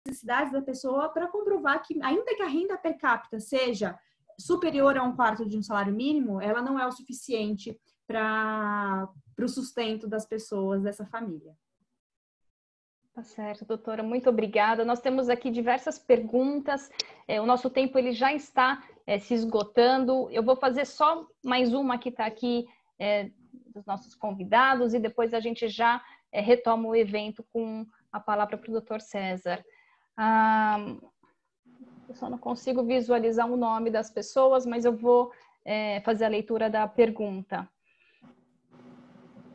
necessidades da pessoa para comprovar que, ainda que a renda per capita seja superior a um quarto de um salário mínimo, ela não é o suficiente para o sustento das pessoas dessa família. Tá certo, doutora, muito obrigada. Nós temos aqui diversas perguntas, o nosso tempo ele já está se esgotando. Eu vou fazer só mais uma que está aqui dos nossos convidados e depois a gente já retoma o evento com a palavra para o doutor César. Eu só não consigo visualizar o nome das pessoas, mas eu vou fazer a leitura da pergunta.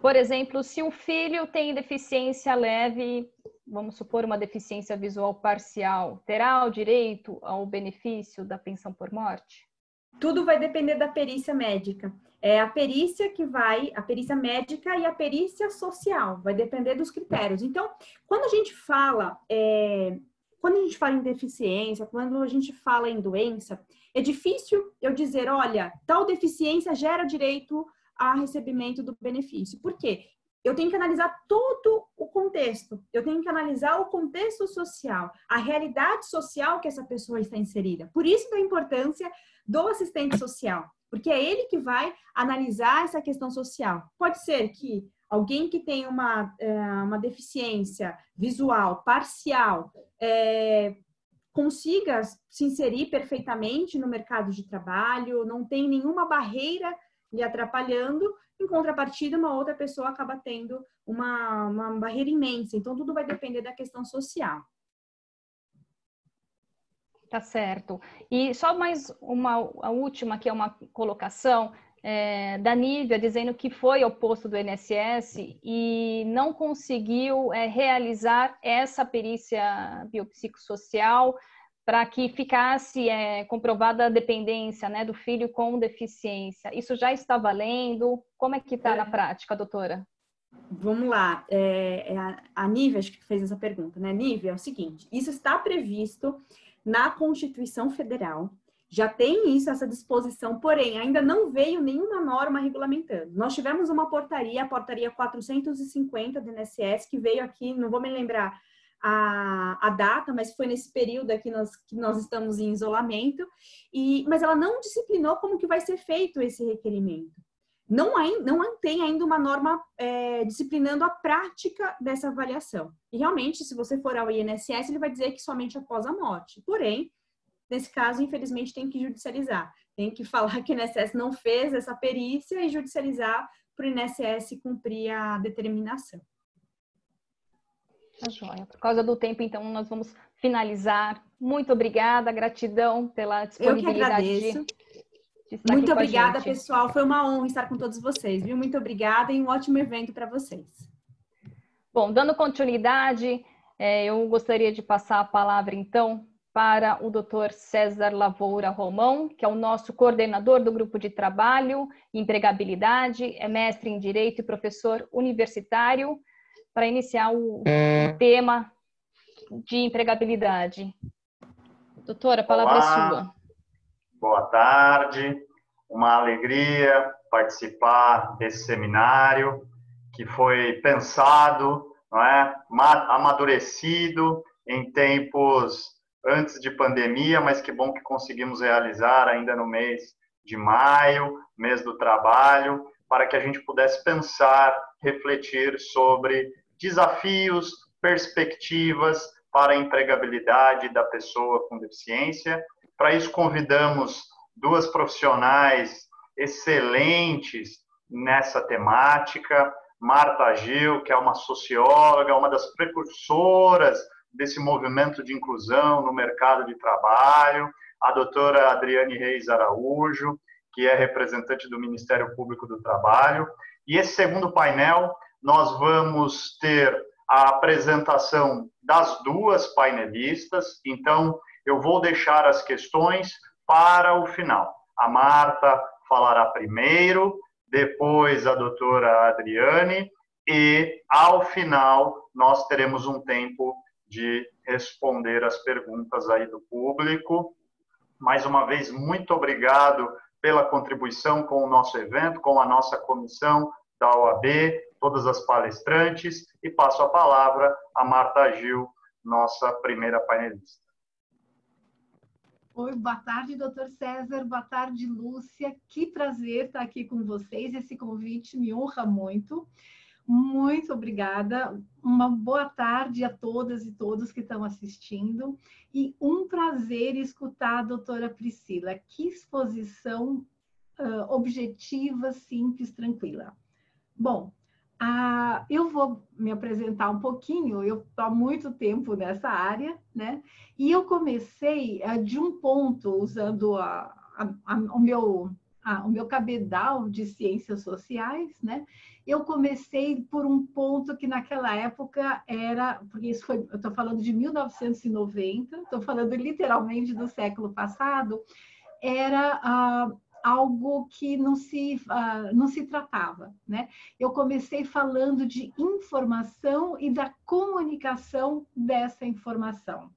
Por exemplo, se o filho tem deficiência leve, vamos supor uma deficiência visual parcial, terá o direito ao benefício da pensão por morte? Tudo vai depender da perícia médica. É a perícia que vai, a perícia médica e a perícia social, vai depender dos critérios. Então, quando a gente fala em deficiência, quando a gente fala em doença, é difícil eu dizer, olha, tal deficiência gera direito a recebimento do benefício. Por quê? Eu tenho que analisar todo o contexto, eu tenho que analisar o contexto social, a realidade social que essa pessoa está inserida. Por isso da importância do assistente social, porque é ele que vai analisar essa questão social. Pode ser que alguém que tem uma deficiência visual parcial consiga se inserir perfeitamente no mercado de trabalho, não tem nenhuma barreira lhe atrapalhando. Em contrapartida, uma outra pessoa acaba tendo uma barreira imensa. Então, tudo vai depender da questão social. Tá certo. E só mais a última, que é uma colocação da Nívia, dizendo que foi ao posto do INSS e não conseguiu realizar essa perícia biopsicossocial para que ficasse comprovada a dependência, né, do filho com deficiência. Isso já está valendo? Como é que está na prática, doutora? Vamos lá. A Nívia, acho que fez essa pergunta, né? Nívia, é o seguinte, isso está previsto na Constituição Federal, já tem essa disposição, porém, ainda não veio nenhuma norma regulamentando. Nós tivemos uma portaria, a portaria 450 do INSS, que veio aqui, não vou me lembrar a data, mas foi nesse período aqui que nós estamos em isolamento, mas ela não disciplinou como que vai ser feito esse requerimento. Não tem ainda uma norma disciplinando a prática dessa avaliação. E realmente, se você for ao INSS, ele vai dizer que somente após a morte. Porém, nesse caso, infelizmente, tem que judicializar. Tem que falar que o INSS não fez essa perícia e judicializar para o INSS cumprir a determinação. Tá joia. Por causa do tempo, então, nós vamos finalizar. Muito obrigada, gratidão pela disponibilidade. Eu que agradeço. Muito obrigada, pessoal. Foi uma honra estar com todos vocês, viu? Muito obrigada e um ótimo evento para vocês. Bom, dando continuidade, eu gostaria de passar a palavra, então, para o Dr. César Lavoura Romão, que é o nosso coordenador do grupo de trabalho em empregabilidade, é mestre em Direito e professor universitário, para iniciar o tema de empregabilidade. Doutora, a palavra é sua. Boa tarde, uma alegria participar desse seminário que foi pensado, não é, amadurecido em tempos antes de pandemia, mas que bom que conseguimos realizar ainda no mês de maio, mês do trabalho, para que a gente pudesse pensar, refletir sobre desafios, perspectivas para a empregabilidade da pessoa com deficiência. Para isso, convidamos duas profissionais excelentes nessa temática. Marta Gil, que é uma socióloga, uma das precursoras desse movimento de inclusão no mercado de trabalho. A doutora Adriane Reis Araújo, que é representante do Ministério Público do Trabalho. E esse segundo painel, nós vamos ter a apresentação das duas painelistas. Então, eu vou deixar as questões para o final. A Marta falará primeiro, depois a doutora Adriane, e ao final nós teremos um tempo de responder as perguntas aí do público. Mais uma vez, muito obrigado pela contribuição com o nosso evento, com a nossa comissão da OAB, todas as palestrantes, e passo a palavra a Marta Gil, nossa primeira painelista. Oi, boa tarde, doutor César, boa tarde, Lúcia. Que prazer estar aqui com vocês. Esse convite me honra muito. Muito obrigada. Uma boa tarde a todas e todos que estão assistindo. E um prazer escutar a doutora Priscila. Que exposição objetiva, simples, tranquila. Bom, eu vou me apresentar um pouquinho. Eu estou há muito tempo nessa área, né? E eu comecei de um ponto, usando o meu cabedal de ciências sociais, né? Eu comecei por um ponto que naquela época era, porque isso foi, eu estou falando de 1990, estou falando literalmente do século passado, era algo que não se tratava, né? Eu comecei falando de informação e da comunicação dessa informação.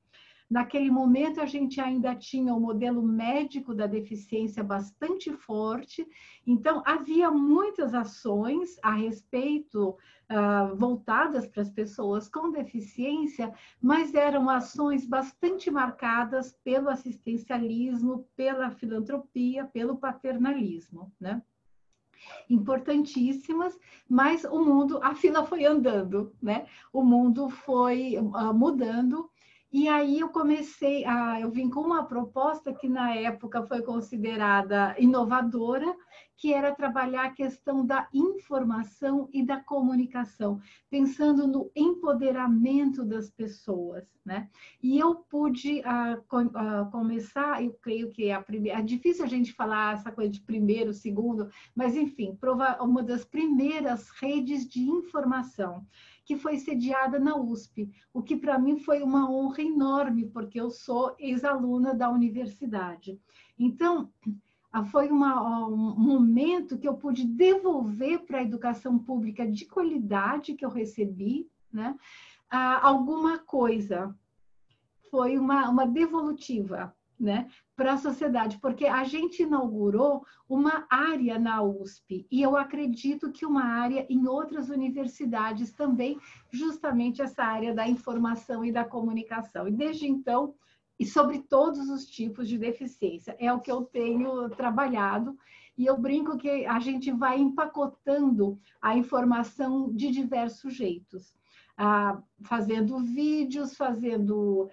Naquele momento, a gente ainda tinha o modelo médico da deficiência bastante forte, então havia muitas ações a respeito, voltadas para as pessoas com deficiência, mas eram ações bastante marcadas pelo assistencialismo, pela filantropia, pelo paternalismo, né? Importantíssimas, mas o mundo, a fila foi andando, né? O mundo foi mudando. E aí eu vim com uma proposta que na época foi considerada inovadora, que era trabalhar a questão da informação e da comunicação, pensando no empoderamento das pessoas, né? E eu pude começar, eu creio que é difícil a gente falar essa coisa de primeiro, segundo, mas enfim, uma das primeiras redes de informação, que foi sediada na USP, o que para mim foi uma honra enorme, porque eu sou ex-aluna da universidade. Então, foi um momento que eu pude devolver para a educação pública de qualidade que eu recebi, né, alguma coisa. Foi uma devolutiva, né, para a sociedade, porque a gente inaugurou uma área na USP, e eu acredito que uma área em outras universidades também, justamente essa área da informação e da comunicação. E desde então, e sobre todos os tipos de deficiência, é o que eu tenho trabalhado, e eu brinco que a gente vai empacotando a informação de diversos jeitos. Fazendo vídeos, fazendo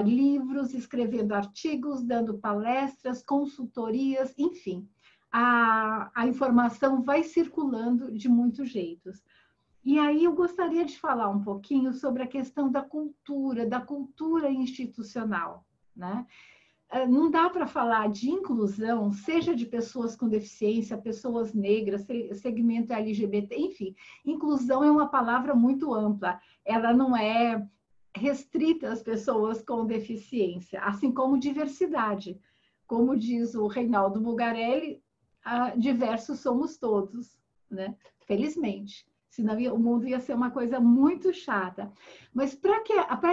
livros, escrevendo artigos, dando palestras, consultorias, enfim. A informação vai circulando de muitos jeitos. E aí eu gostaria de falar um pouquinho sobre a questão da cultura institucional, né? Não dá para falar de inclusão, seja de pessoas com deficiência, pessoas negras, segmento LGBT, enfim. Inclusão é uma palavra muito ampla. Ela não é restrita às pessoas com deficiência, assim como diversidade. Como diz o Reinaldo Bugarelli, diversos somos todos, né? Felizmente. Senão o mundo ia ser uma coisa muito chata. Mas para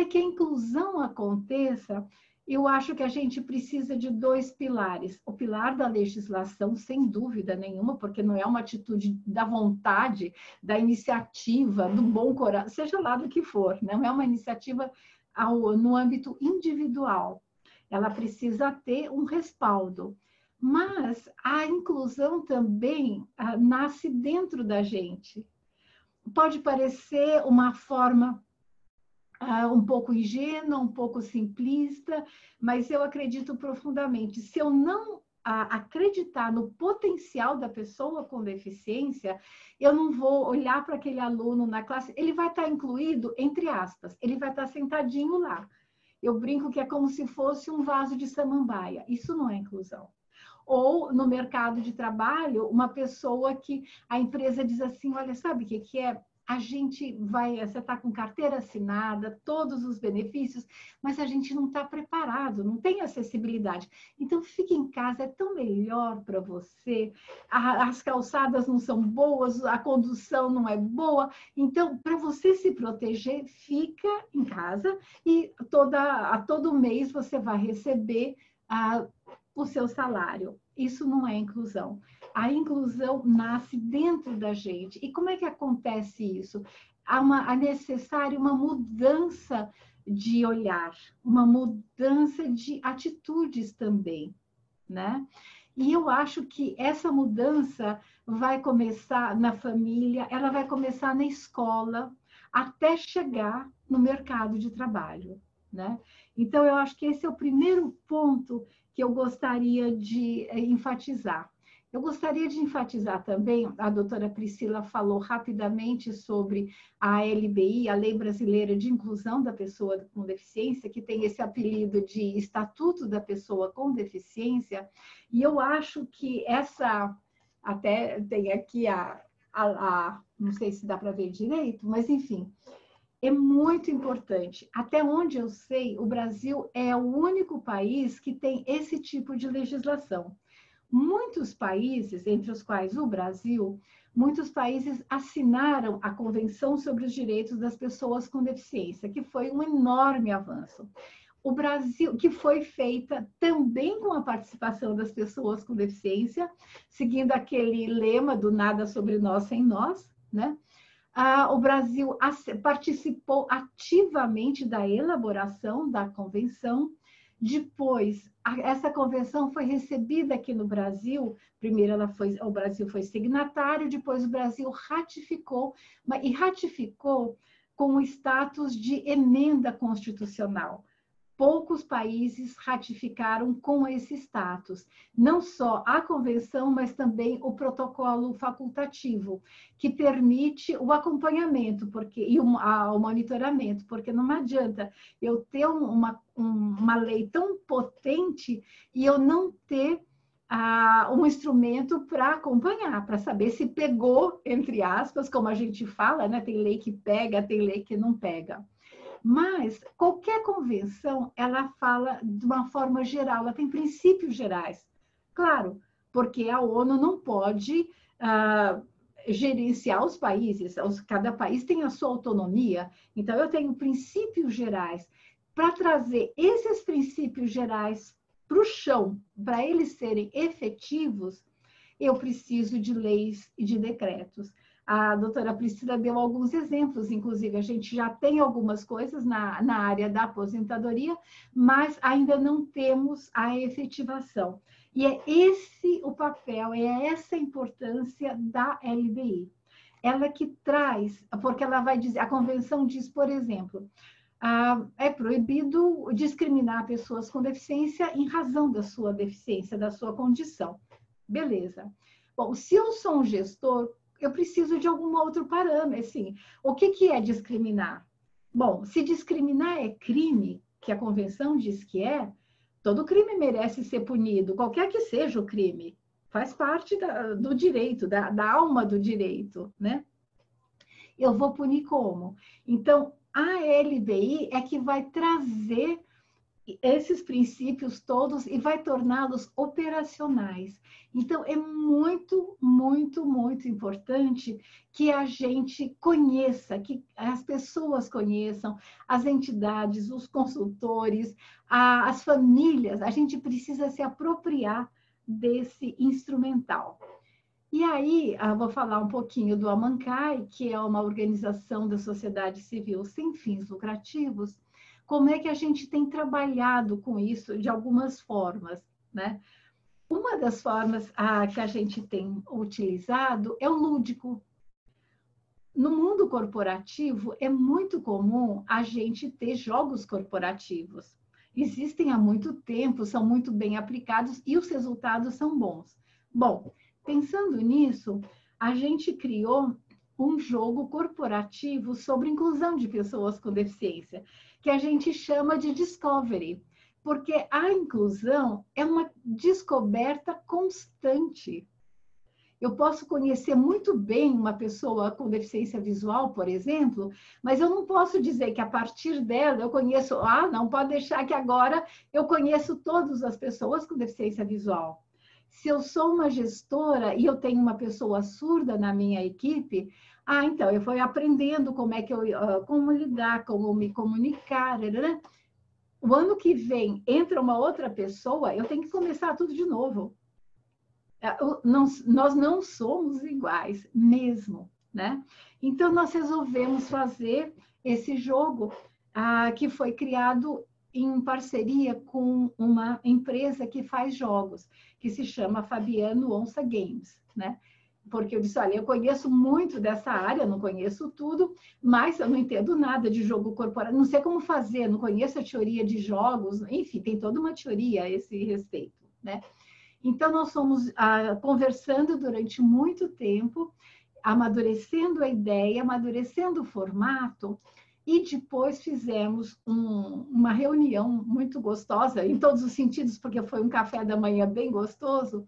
que a inclusão aconteça, eu acho que a gente precisa de dois pilares. O pilar da legislação, sem dúvida nenhuma, porque não é uma atitude da vontade, da iniciativa, do bom coração, seja lá do que for, não é uma iniciativa no âmbito individual. Ela precisa ter um respaldo. Mas a inclusão também nasce dentro da gente. Pode parecer uma forma um pouco ingênua, um pouco simplista, mas eu acredito profundamente. Se eu não acreditar no potencial da pessoa com deficiência, eu não vou olhar para aquele aluno na classe, ele vai estar incluído, entre aspas, ele vai estar sentadinho lá. Eu brinco que é como se fosse um vaso de samambaia. Isso não é inclusão. Ou no mercado de trabalho, uma pessoa que a empresa diz assim, olha, sabe o que é? Você está com carteira assinada, todos os benefícios, mas a gente não está preparado, não tem acessibilidade. Então, fique em casa, é tão melhor para você, as calçadas não são boas, a condução não é boa. Então, para você se proteger, fica em casa e todo mês você vai receber o seu salário. Isso não é inclusão. A inclusão nasce dentro da gente. E como é que acontece isso? É necessária uma mudança de olhar, uma mudança de atitudes também, né? E eu acho que essa mudança vai começar na família, ela vai começar na escola, até chegar no mercado de trabalho, né? Então, eu acho que esse é o primeiro ponto que eu gostaria de enfatizar. Eu gostaria de enfatizar também, a doutora Priscila falou rapidamente sobre a LBI, a Lei Brasileira de Inclusão da Pessoa com Deficiência, que tem esse apelido de Estatuto da Pessoa com Deficiência, e eu acho que essa, até tem aqui não sei se dá para ver direito, mas enfim, é muito importante. Até onde eu sei, o Brasil é o único país que tem esse tipo de legislação. Muitos países, entre os quais o Brasil, muitos países assinaram a Convenção sobre os Direitos das Pessoas com Deficiência, que foi um enorme avanço. O Brasil, que foi feita também com a participação das pessoas com deficiência, seguindo aquele lema do nada sobre nós sem nós, né? O Brasil participou ativamente da elaboração da convenção. Depois, essa convenção foi recebida aqui no Brasil. Primeiro, o Brasil foi signatário, depois o Brasil ratificou, e ratificou com o status de emenda constitucional. Poucos países ratificaram com esse status, não só a convenção, mas também o protocolo facultativo, que permite o acompanhamento e o monitoramento, porque não adianta eu ter uma lei tão potente e eu não ter um instrumento para acompanhar, para saber se pegou, entre aspas, como a gente fala, né? Tem lei que pega, tem lei que não pega. Mas qualquer convenção, ela fala de uma forma geral, ela tem princípios gerais. Claro, porque a ONU não pode gerenciar os países, cada país tem a sua autonomia, então eu tenho princípios gerais. Para trazer esses princípios gerais para o chão, para eles serem efetivos, eu preciso de leis e de decretos. A doutora Priscila deu alguns exemplos, inclusive a gente já tem algumas coisas na área da aposentadoria, mas ainda não temos a efetivação. E é esse o papel, é essa a importância da LBI. Ela que traz, porque ela vai dizer, a convenção diz, por exemplo, é proibido discriminar pessoas com deficiência em razão da sua deficiência, da sua condição. Beleza. Bom, se eu sou um gestor, eu preciso de algum outro parâmetro, assim. O que é discriminar? Bom, se discriminar é crime, que a convenção diz que é, todo crime merece ser punido, qualquer que seja o crime. Faz parte do direito, da alma do direito, né? Eu vou punir como? Então, a LBI é que vai trazer esses princípios todos e vai torná-los operacionais. Então, é muito, muito, muito importante que a gente conheça, que as pessoas conheçam, as entidades, os consultores, as famílias. A gente precisa se apropriar desse instrumental. E aí, vou falar um pouquinho do Amancai, que é uma organização da sociedade civil sem fins lucrativos. Como é que a gente tem trabalhado com isso de algumas formas, né? Uma das formas que a gente tem utilizado é o lúdico. No mundo corporativo, é muito comum a gente ter jogos corporativos. Existem há muito tempo, são muito bem aplicados e os resultados são bons. Bom, pensando nisso, a gente criou um jogo corporativo sobre inclusão de pessoas com deficiência, que a gente chama de Discovery, porque a inclusão é uma descoberta constante. Eu posso conhecer muito bem uma pessoa com deficiência visual, por exemplo, mas eu não posso dizer que a partir dela eu conheço, não pode deixar que agora eu conheço todas as pessoas com deficiência visual. Se eu sou uma gestora e eu tenho uma pessoa surda na minha equipe, então eu fui aprendendo como lidar, como me comunicar, né? O ano que vem entra uma outra pessoa, eu tenho que começar tudo de novo. Nós não somos iguais mesmo, né? Então nós resolvemos fazer esse jogo que foi criado em parceria com uma empresa que faz jogos, que se chama Fabiano Onça Games, né? Porque eu disse, olha, eu conheço muito dessa área, não conheço tudo, mas eu não entendo nada de jogo corporativo, não sei como fazer, não conheço a teoria de jogos, enfim, tem toda uma teoria a esse respeito, né? Então, nós fomos conversando durante muito tempo, amadurecendo a ideia, amadurecendo o formato, e depois fizemos uma reunião muito gostosa, em todos os sentidos, porque foi um café da manhã bem gostoso,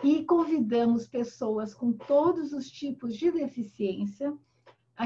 e convidamos pessoas com todos os tipos de deficiência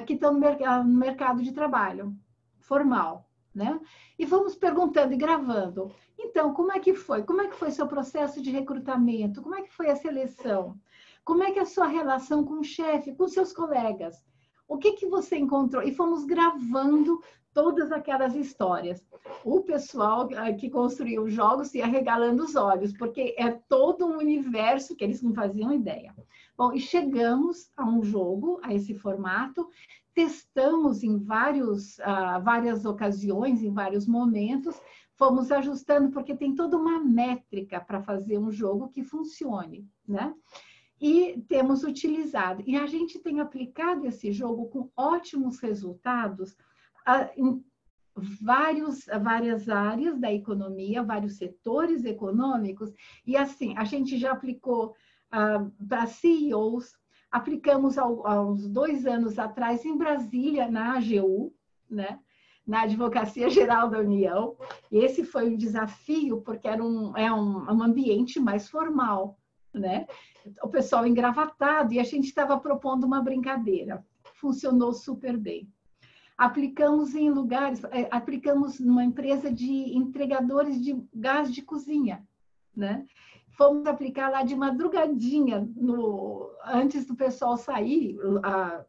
que estão no mercado de trabalho formal, né? E vamos perguntando e gravando. Então, como é que foi? Como é que foi seu processo de recrutamento? Como é que foi a seleção? Como é que é a sua relação com o chefe, com seus colegas? O que você encontrou? E fomos gravando todas aquelas histórias. O pessoal que construiu os jogos ia regalando os olhos, porque é todo um universo que eles não faziam ideia. Bom, e chegamos a um jogo, a esse formato, testamos em várias ocasiões, em vários momentos, fomos ajustando, porque tem toda uma métrica para fazer um jogo que funcione, né? E temos utilizado. E a gente tem aplicado esse jogo com ótimos resultados em várias áreas da economia, vários setores econômicos. E assim, a gente já aplicou para CEOs, aplicamos há uns 2 anos atrás em Brasília, na AGU, né? Na Advocacia Geral da União. E esse foi um desafio, porque é um ambiente mais formal, né? O pessoal engravatado, e a gente estava propondo uma brincadeira. Funcionou super bem. Aplicamos em lugares, aplicamos numa empresa de entregadores de gás de cozinha, né? Fomos aplicar lá de madrugadinha, antes do pessoal sair,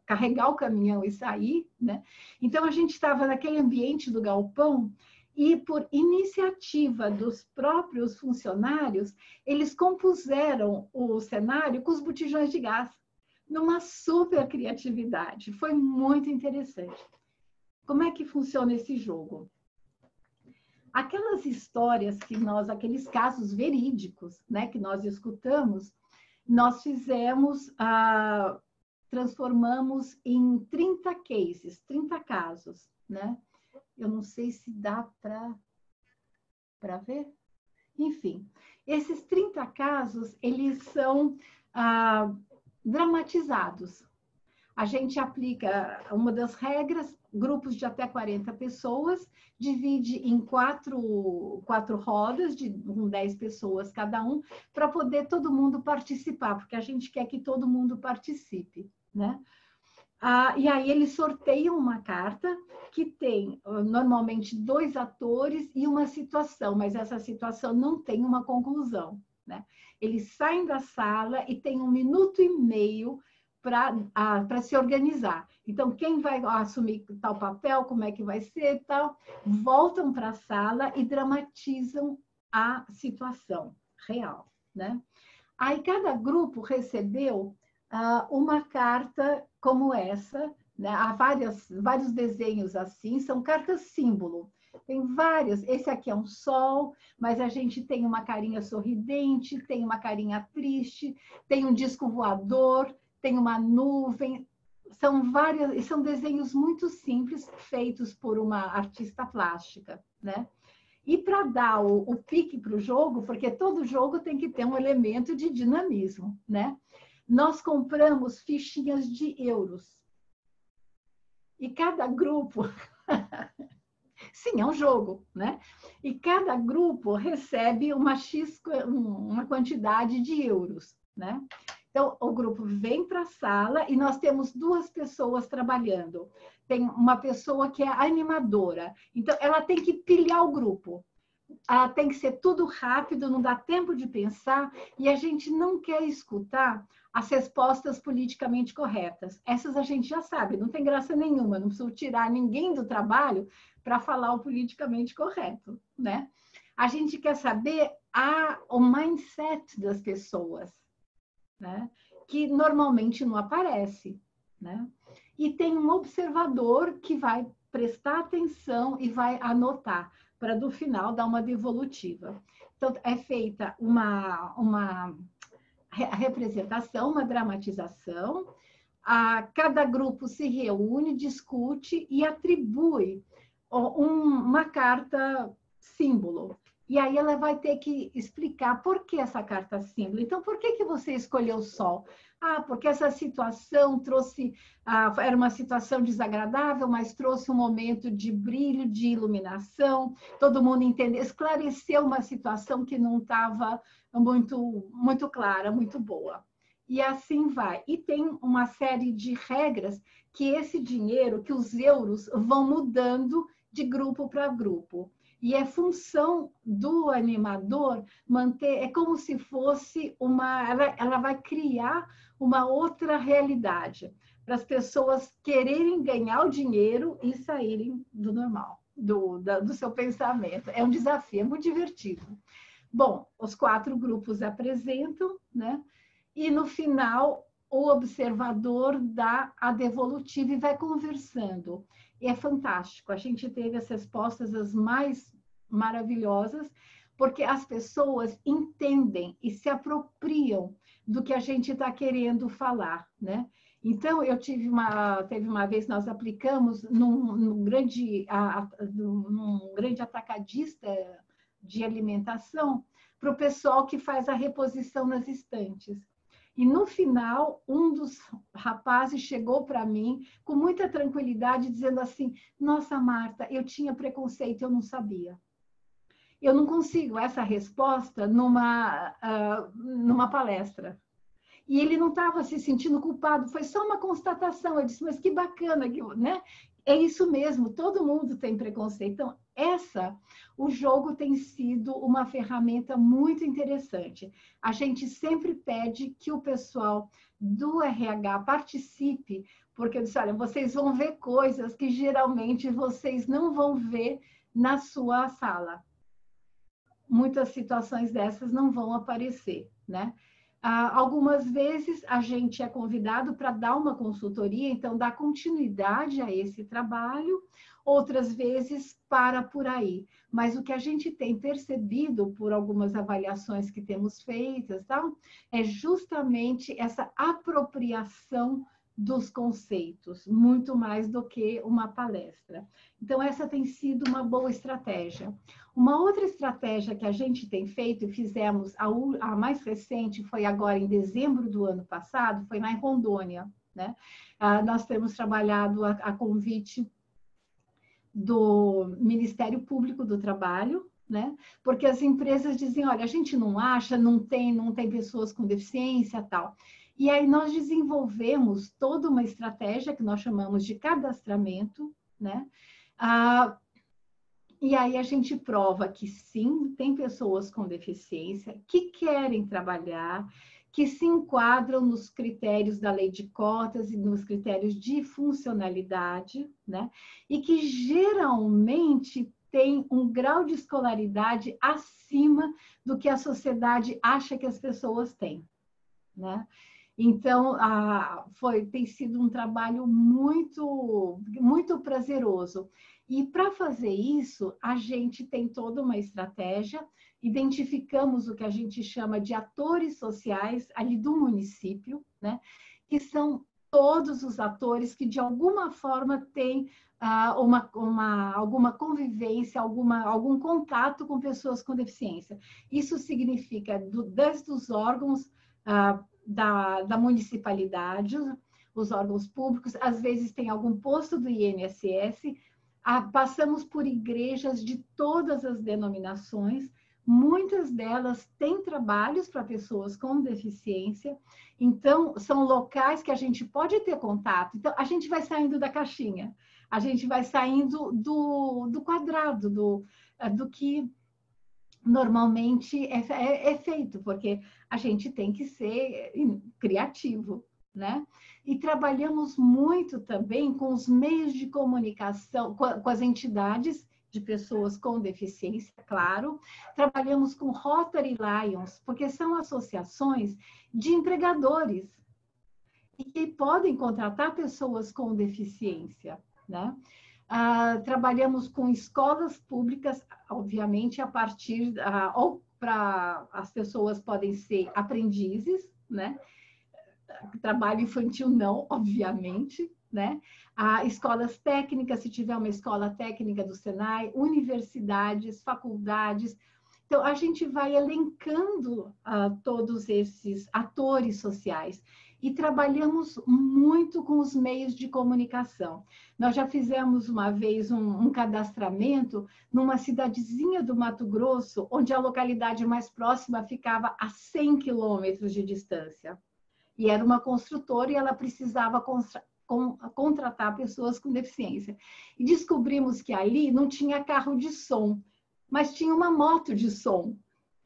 carregar o caminhão e sair, né? Então, a gente estava naquele ambiente do galpão e, por iniciativa dos próprios funcionários, eles compuseram o cenário com os botijões de gás, numa super criatividade. Foi muito interessante. Como é que funciona esse jogo? Aquelas histórias aqueles casos verídicos, né, que nós escutamos, nós transformamos em 30 cases, 30 casos, né? Eu não sei se dá para ver. Enfim, esses 30 casos, eles são dramatizados. A gente aplica uma das regras, grupos de até 40 pessoas, divide em quatro rodas, com 10 pessoas cada um, para poder todo mundo participar, porque a gente quer que todo mundo participe, né? E aí eles sorteiam uma carta que tem normalmente 2 atores e uma situação, mas essa situação não tem uma conclusão, né? Eles saem da sala e tem 1 minuto e meio para se organizar. Então, quem vai assumir tal papel, como é que vai ser e tal, voltam para a sala e dramatizam a situação real, né? Aí cada grupo recebeu uma carta como essa, né? Há vários desenhos assim, são cartas símbolo. Tem várias, esse aqui é um sol, mas a gente tem uma carinha sorridente, tem uma carinha triste, tem um disco voador, tem uma nuvem, são desenhos muito simples, feitos por uma artista plástica, né? E para dar o pique para o jogo, porque todo jogo tem que ter um elemento de dinamismo, né? Nós compramos fichinhas de euros. E cada grupo... Sim, é um jogo, né? E cada grupo recebe uma quantidade de euros, né? Então, o grupo vem para a sala e nós temos 2 pessoas trabalhando. Tem uma pessoa que é animadora. Então, ela tem que pilhar o grupo. Tem que ser tudo rápido, não dá tempo de pensar. E a gente não quer escutar as respostas politicamente corretas. Essas a gente já sabe, não tem graça nenhuma. Não preciso tirar ninguém do trabalho para falar o politicamente correto, né? A gente quer saber o mindset das pessoas, né? Que normalmente não aparece, né? E tem um observador que vai prestar atenção e vai anotar, para do final dar uma devolutiva. Então, é feita uma representação, uma dramatização, cada grupo se reúne, discute e atribui uma carta símbolo. E aí ela vai ter que explicar por que essa carta símbolo. Então, por que você escolheu o sol? Porque essa situação trouxe... era uma situação desagradável, mas trouxe um momento de brilho, de iluminação. Todo mundo entendeu, esclareceu uma situação que não estava muito clara, muito boa. E assim vai. E tem uma série de regras que esse dinheiro, que os euros vão mudando de grupo para grupo. E é função do animador manter, é como se fosse ela vai criar uma outra realidade, para as pessoas quererem ganhar o dinheiro e saírem do normal, do seu pensamento. É um desafio, é muito divertido. Bom, os 4 grupos apresentam, né? E no final, o observador dá a devolutiva e vai conversando. E é fantástico. A gente teve as respostas as mais maravilhosas, porque as pessoas entendem e se apropriam do que a gente está querendo falar, né? Então, teve uma vez, nós aplicamos num grande atacadista de alimentação para o pessoal que faz a reposição nas estantes. E no final, um dos rapazes chegou para mim com muita tranquilidade, dizendo assim: nossa, Marta, eu tinha preconceito, eu não sabia. Eu não consigo essa resposta numa palestra. E ele não estava se sentindo culpado, foi só uma constatação. Eu disse, mas que bacana, né? É isso mesmo, todo mundo tem preconceito. Então, o jogo tem sido uma ferramenta muito interessante. A gente sempre pede que o pessoal do RH participe, porque eu disse, olha, vocês vão ver coisas que geralmente vocês não vão ver na sua sala. Muitas situações dessas não vão aparecer, né? Algumas vezes a gente é convidado para dar uma consultoria, então dar continuidade a esse trabalho, outras vezes para por aí. Mas o que a gente tem percebido por algumas avaliações que temos feitas, tá? É justamente essa apropriação dos conceitos, muito mais do que uma palestra. Então, essa tem sido uma boa estratégia. Uma outra estratégia que a gente tem feito e fizemos, a mais recente foi agora em dezembro do ano passado, foi em Rondônia, né? Nós temos trabalhado a convite do Ministério Público do Trabalho, né? Porque as empresas dizem, olha, a gente não acha, não tem pessoas com deficiência, tal. E aí nós desenvolvemos toda uma estratégia que nós chamamos de cadastramento, né? E aí a gente prova que sim, tem pessoas com deficiência que querem trabalhar, que se enquadram nos critérios da lei de cotas e nos critérios de funcionalidade, né? E que geralmente tem um grau de escolaridade acima do que a sociedade acha que as pessoas têm, né? Então, tem sido um trabalho muito, muito prazeroso. E para fazer isso, a gente tem toda uma estratégia, identificamos o que a gente chama de atores sociais ali do município, né? Que são todos os atores que de alguma forma têm alguma convivência, algum contato com pessoas com deficiência. Isso significa desde os órgãos da municipalidade, os órgãos públicos, às vezes tem algum posto do INSS, passamos por igrejas de todas as denominações, muitas delas têm trabalhos para pessoas com deficiência, então são locais que a gente pode ter contato. Então, a gente vai saindo da caixinha, a gente vai saindo do quadrado, do que normalmente é feito, porque a gente tem que ser criativo, né? E trabalhamos muito também com os meios de comunicação, com as entidades de pessoas com deficiência, claro. Trabalhamos com Rotary Lions, porque são associações de empregadores e que podem contratar pessoas com deficiência, né? Trabalhamos com escolas públicas, obviamente, a partir ou para as pessoas podem ser aprendizes, né? Trabalho infantil não, obviamente, né? Escolas técnicas, se tiver uma escola técnica do Senai, universidades, faculdades. Então, a gente vai elencando todos esses atores sociais e trabalhamos muito com os meios de comunicação. Nós já fizemos uma vez um cadastramento numa cidadezinha do Mato Grosso, onde a localidade mais próxima ficava a 100 quilômetros de distância. E era uma construtora e ela precisava contratar pessoas com deficiência. E descobrimos que ali não tinha carro de som, mas tinha uma moto de som.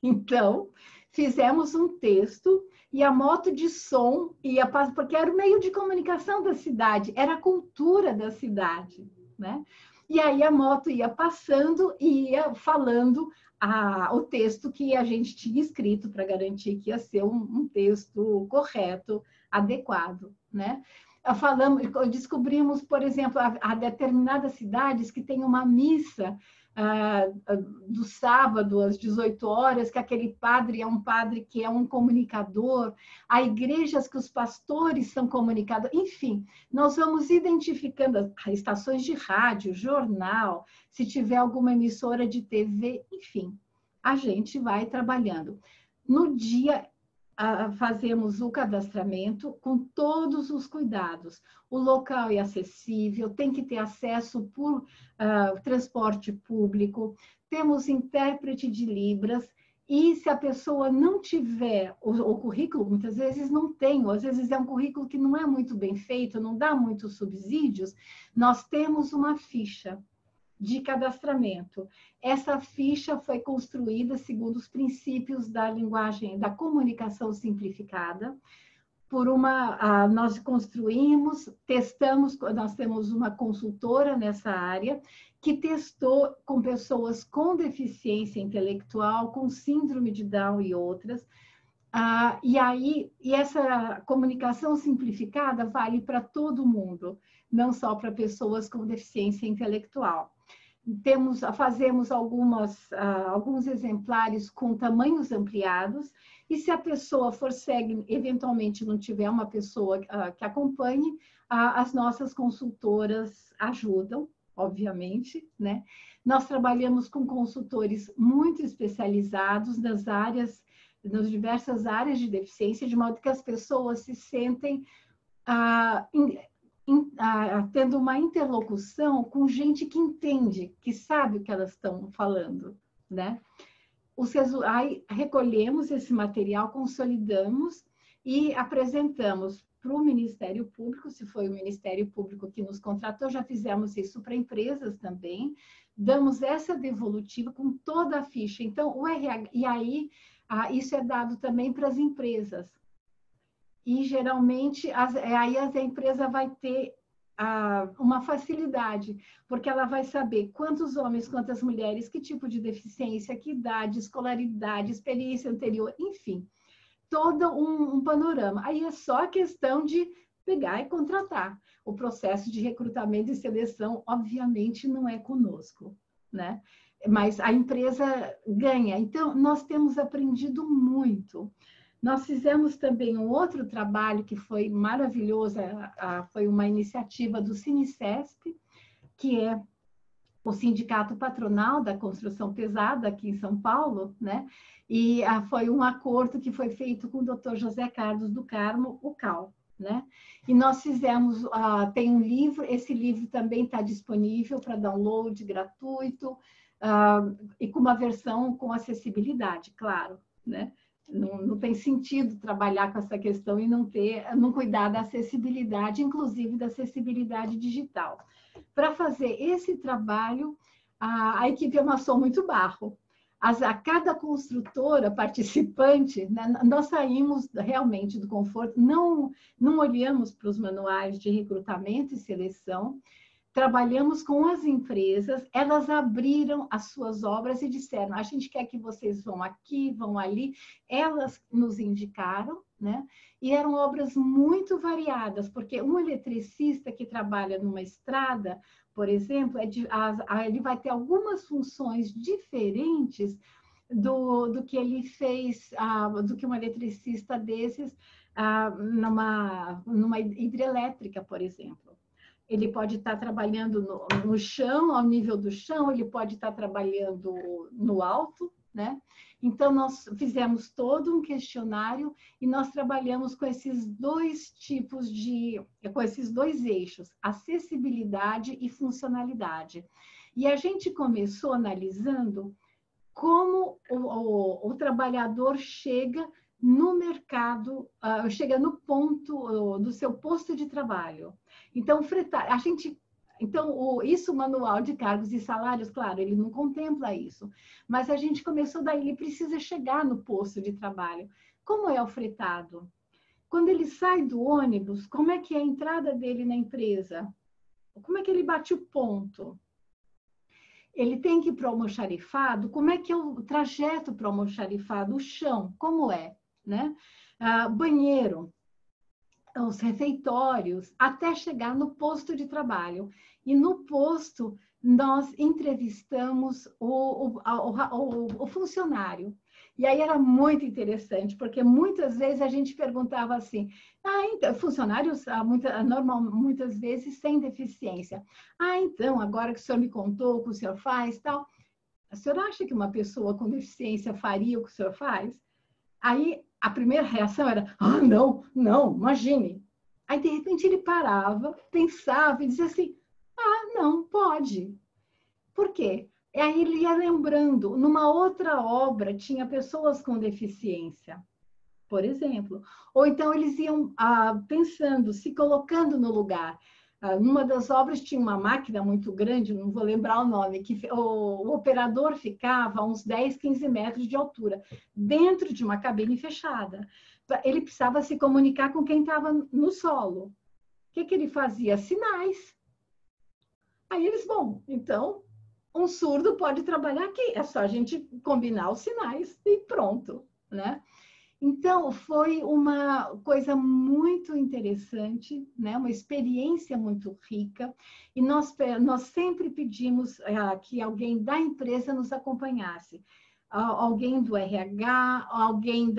Então, fizemos um texto e a moto de som ia passar, porque era o meio de comunicação da cidade, era a cultura da cidade, né? E aí a moto ia passando e ia falando o texto que a gente tinha escrito para garantir que ia ser um texto correto, adequado, né? Descobrimos, por exemplo, a determinadas cidades que tem uma missa do sábado às 18 horas, que aquele padre é um padre que é um comunicador, há igrejas que os pastores são comunicadores, enfim, nós vamos identificando as estações de rádio, jornal, se tiver alguma emissora de TV, enfim, a gente vai trabalhando. No dia, fazemos o cadastramento com todos os cuidados. O local é acessível, tem que ter acesso por transporte público, temos intérprete de Libras, e se a pessoa não tiver o currículo, muitas vezes não tem, ou às vezes é um currículo que não é muito bem feito, não dá muitos subsídios, nós temos uma ficha de cadastramento. Essa ficha foi construída segundo os princípios da linguagem, da comunicação simplificada, nós construímos, testamos, nós temos uma consultora nessa área, que testou com pessoas com deficiência intelectual, com síndrome de Down e outras, e essa comunicação simplificada vale para todo mundo, não só para pessoas com deficiência intelectual. Fazemos alguns exemplares com tamanhos ampliados, e se a pessoa for cega, eventualmente não tiver uma pessoa que acompanhe, as nossas consultoras ajudam, obviamente, né? Nós trabalhamos com consultores muito especializados nas diversas áreas de deficiência, de modo que as pessoas se sentem tendo uma interlocução com gente que entende, que sabe o que elas estão falando, né? Aí recolhemos esse material, consolidamos e apresentamos para o Ministério Público, se foi o Ministério Público que nos contratou, já fizemos isso para empresas também, damos essa devolutiva com toda a ficha. Então, o RH, e aí isso é dado também para as empresas. E, geralmente, aí a empresa vai ter uma facilidade, porque ela vai saber quantos homens, quantas mulheres, que tipo de deficiência, que idade, escolaridade, experiência anterior, enfim, todo um panorama. Aí é só questão de pegar e contratar. O processo de recrutamento e seleção, obviamente, não é conosco, né? Mas a empresa ganha. Então, nós temos aprendido muito. Nós fizemos também um outro trabalho que foi maravilhoso, foi uma iniciativa do Cinicesp, que é o sindicato patronal da construção pesada aqui em São Paulo, né? E foi um acordo que foi feito com o Dr. José Carlos do Carmo, o CAL, né? E nós fizemos, tem um livro, esse livro também está disponível para download gratuito, e com uma versão com acessibilidade, claro, né? Não tem sentido trabalhar com essa questão e não cuidar da acessibilidade, inclusive da acessibilidade digital. Para fazer esse trabalho, a equipe amassou muito barro. A cada construtora participante, né, nós saímos realmente do conforto, não olhamos para os manuais de recrutamento e seleção, trabalhamos com as empresas, elas abriram as suas obras e disseram, a gente quer que vocês vão aqui, vão ali. Elas nos indicaram, né? E eram obras muito variadas, porque um eletricista que trabalha numa estrada, por exemplo, ele vai ter algumas funções diferentes do que ele fez, do que um eletricista desses numa hidrelétrica, por exemplo. Ele pode estar trabalhando no chão, ao nível do chão, ele pode estar trabalhando no alto, né? Então, nós fizemos todo um questionário e nós trabalhamos com esses dois tipos com esses dois eixos, acessibilidade e funcionalidade. E a gente começou analisando como o trabalhador chega no mercado, chega no ponto do seu posto de trabalho. Então, isso, o manual de cargos e salários, claro, ele não contempla isso, mas a gente começou daí, ele precisa chegar no posto de trabalho. Como é o fretado? Quando ele sai do ônibus, como é que é a entrada dele na empresa? Como é que ele bate o ponto? Ele tem que ir para o almoxarifado? Como é que é o trajeto para o almoxarifado? O chão, como é? Né? Banheiro, os refeitórios, até chegar no posto de trabalho. E no posto, nós entrevistamos o funcionário. E aí era muito interessante, porque muitas vezes a gente perguntava assim, então, funcionários muitas vezes sem deficiência. Então, agora que o senhor me contou o que o senhor faz, tal, o senhor acha que uma pessoa com deficiência faria o que o senhor faz? Aí a primeira reação era, não, imagine. Aí, de repente, ele parava, pensava e dizia assim, não, pode. Por quê? E aí ele ia lembrando, numa outra obra tinha pessoas com deficiência, por exemplo. Ou então eles iam pensando, se colocando no lugar. Numa das obras tinha uma máquina muito grande, não vou lembrar o nome, que o operador ficava a uns 10, 15 metros de altura, dentro de uma cabine fechada. Ele precisava se comunicar com quem estava no solo. O que ele fazia? Sinais. Aí eles, então, um surdo pode trabalhar aqui, é só a gente combinar os sinais e pronto, né? Então, foi uma coisa muito interessante, né? Uma experiência muito rica, e nós sempre pedimos que alguém da empresa nos acompanhasse, alguém do RH, alguém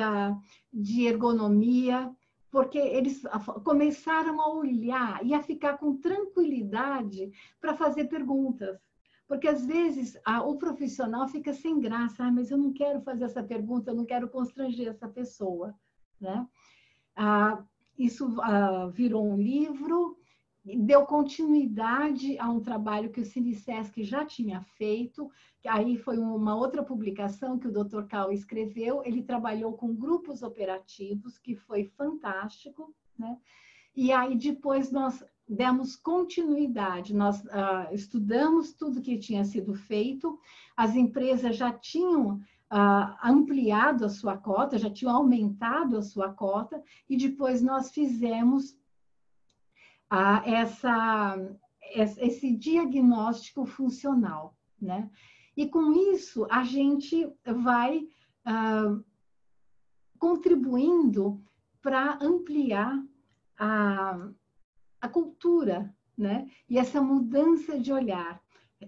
de ergonomia, porque eles começaram a olhar e a ficar com tranquilidade para fazer perguntas. Porque, às vezes, o profissional fica sem graça. Mas eu não quero fazer essa pergunta, eu não quero constranger essa pessoa, né? Isso virou um livro, deu continuidade a um trabalho que o Cinesesc já tinha feito, que aí foi uma outra publicação que o Dr. Cal escreveu. Ele trabalhou com grupos operativos, que foi fantástico, né? E aí, depois, nós demos continuidade, nós estudamos tudo que tinha sido feito, as empresas já tinham ampliado a sua cota, já tinham aumentado a sua cota, e depois nós fizemos esse diagnóstico funcional, né? E com isso, a gente vai contribuindo para ampliar a cultura, né? E essa mudança de olhar.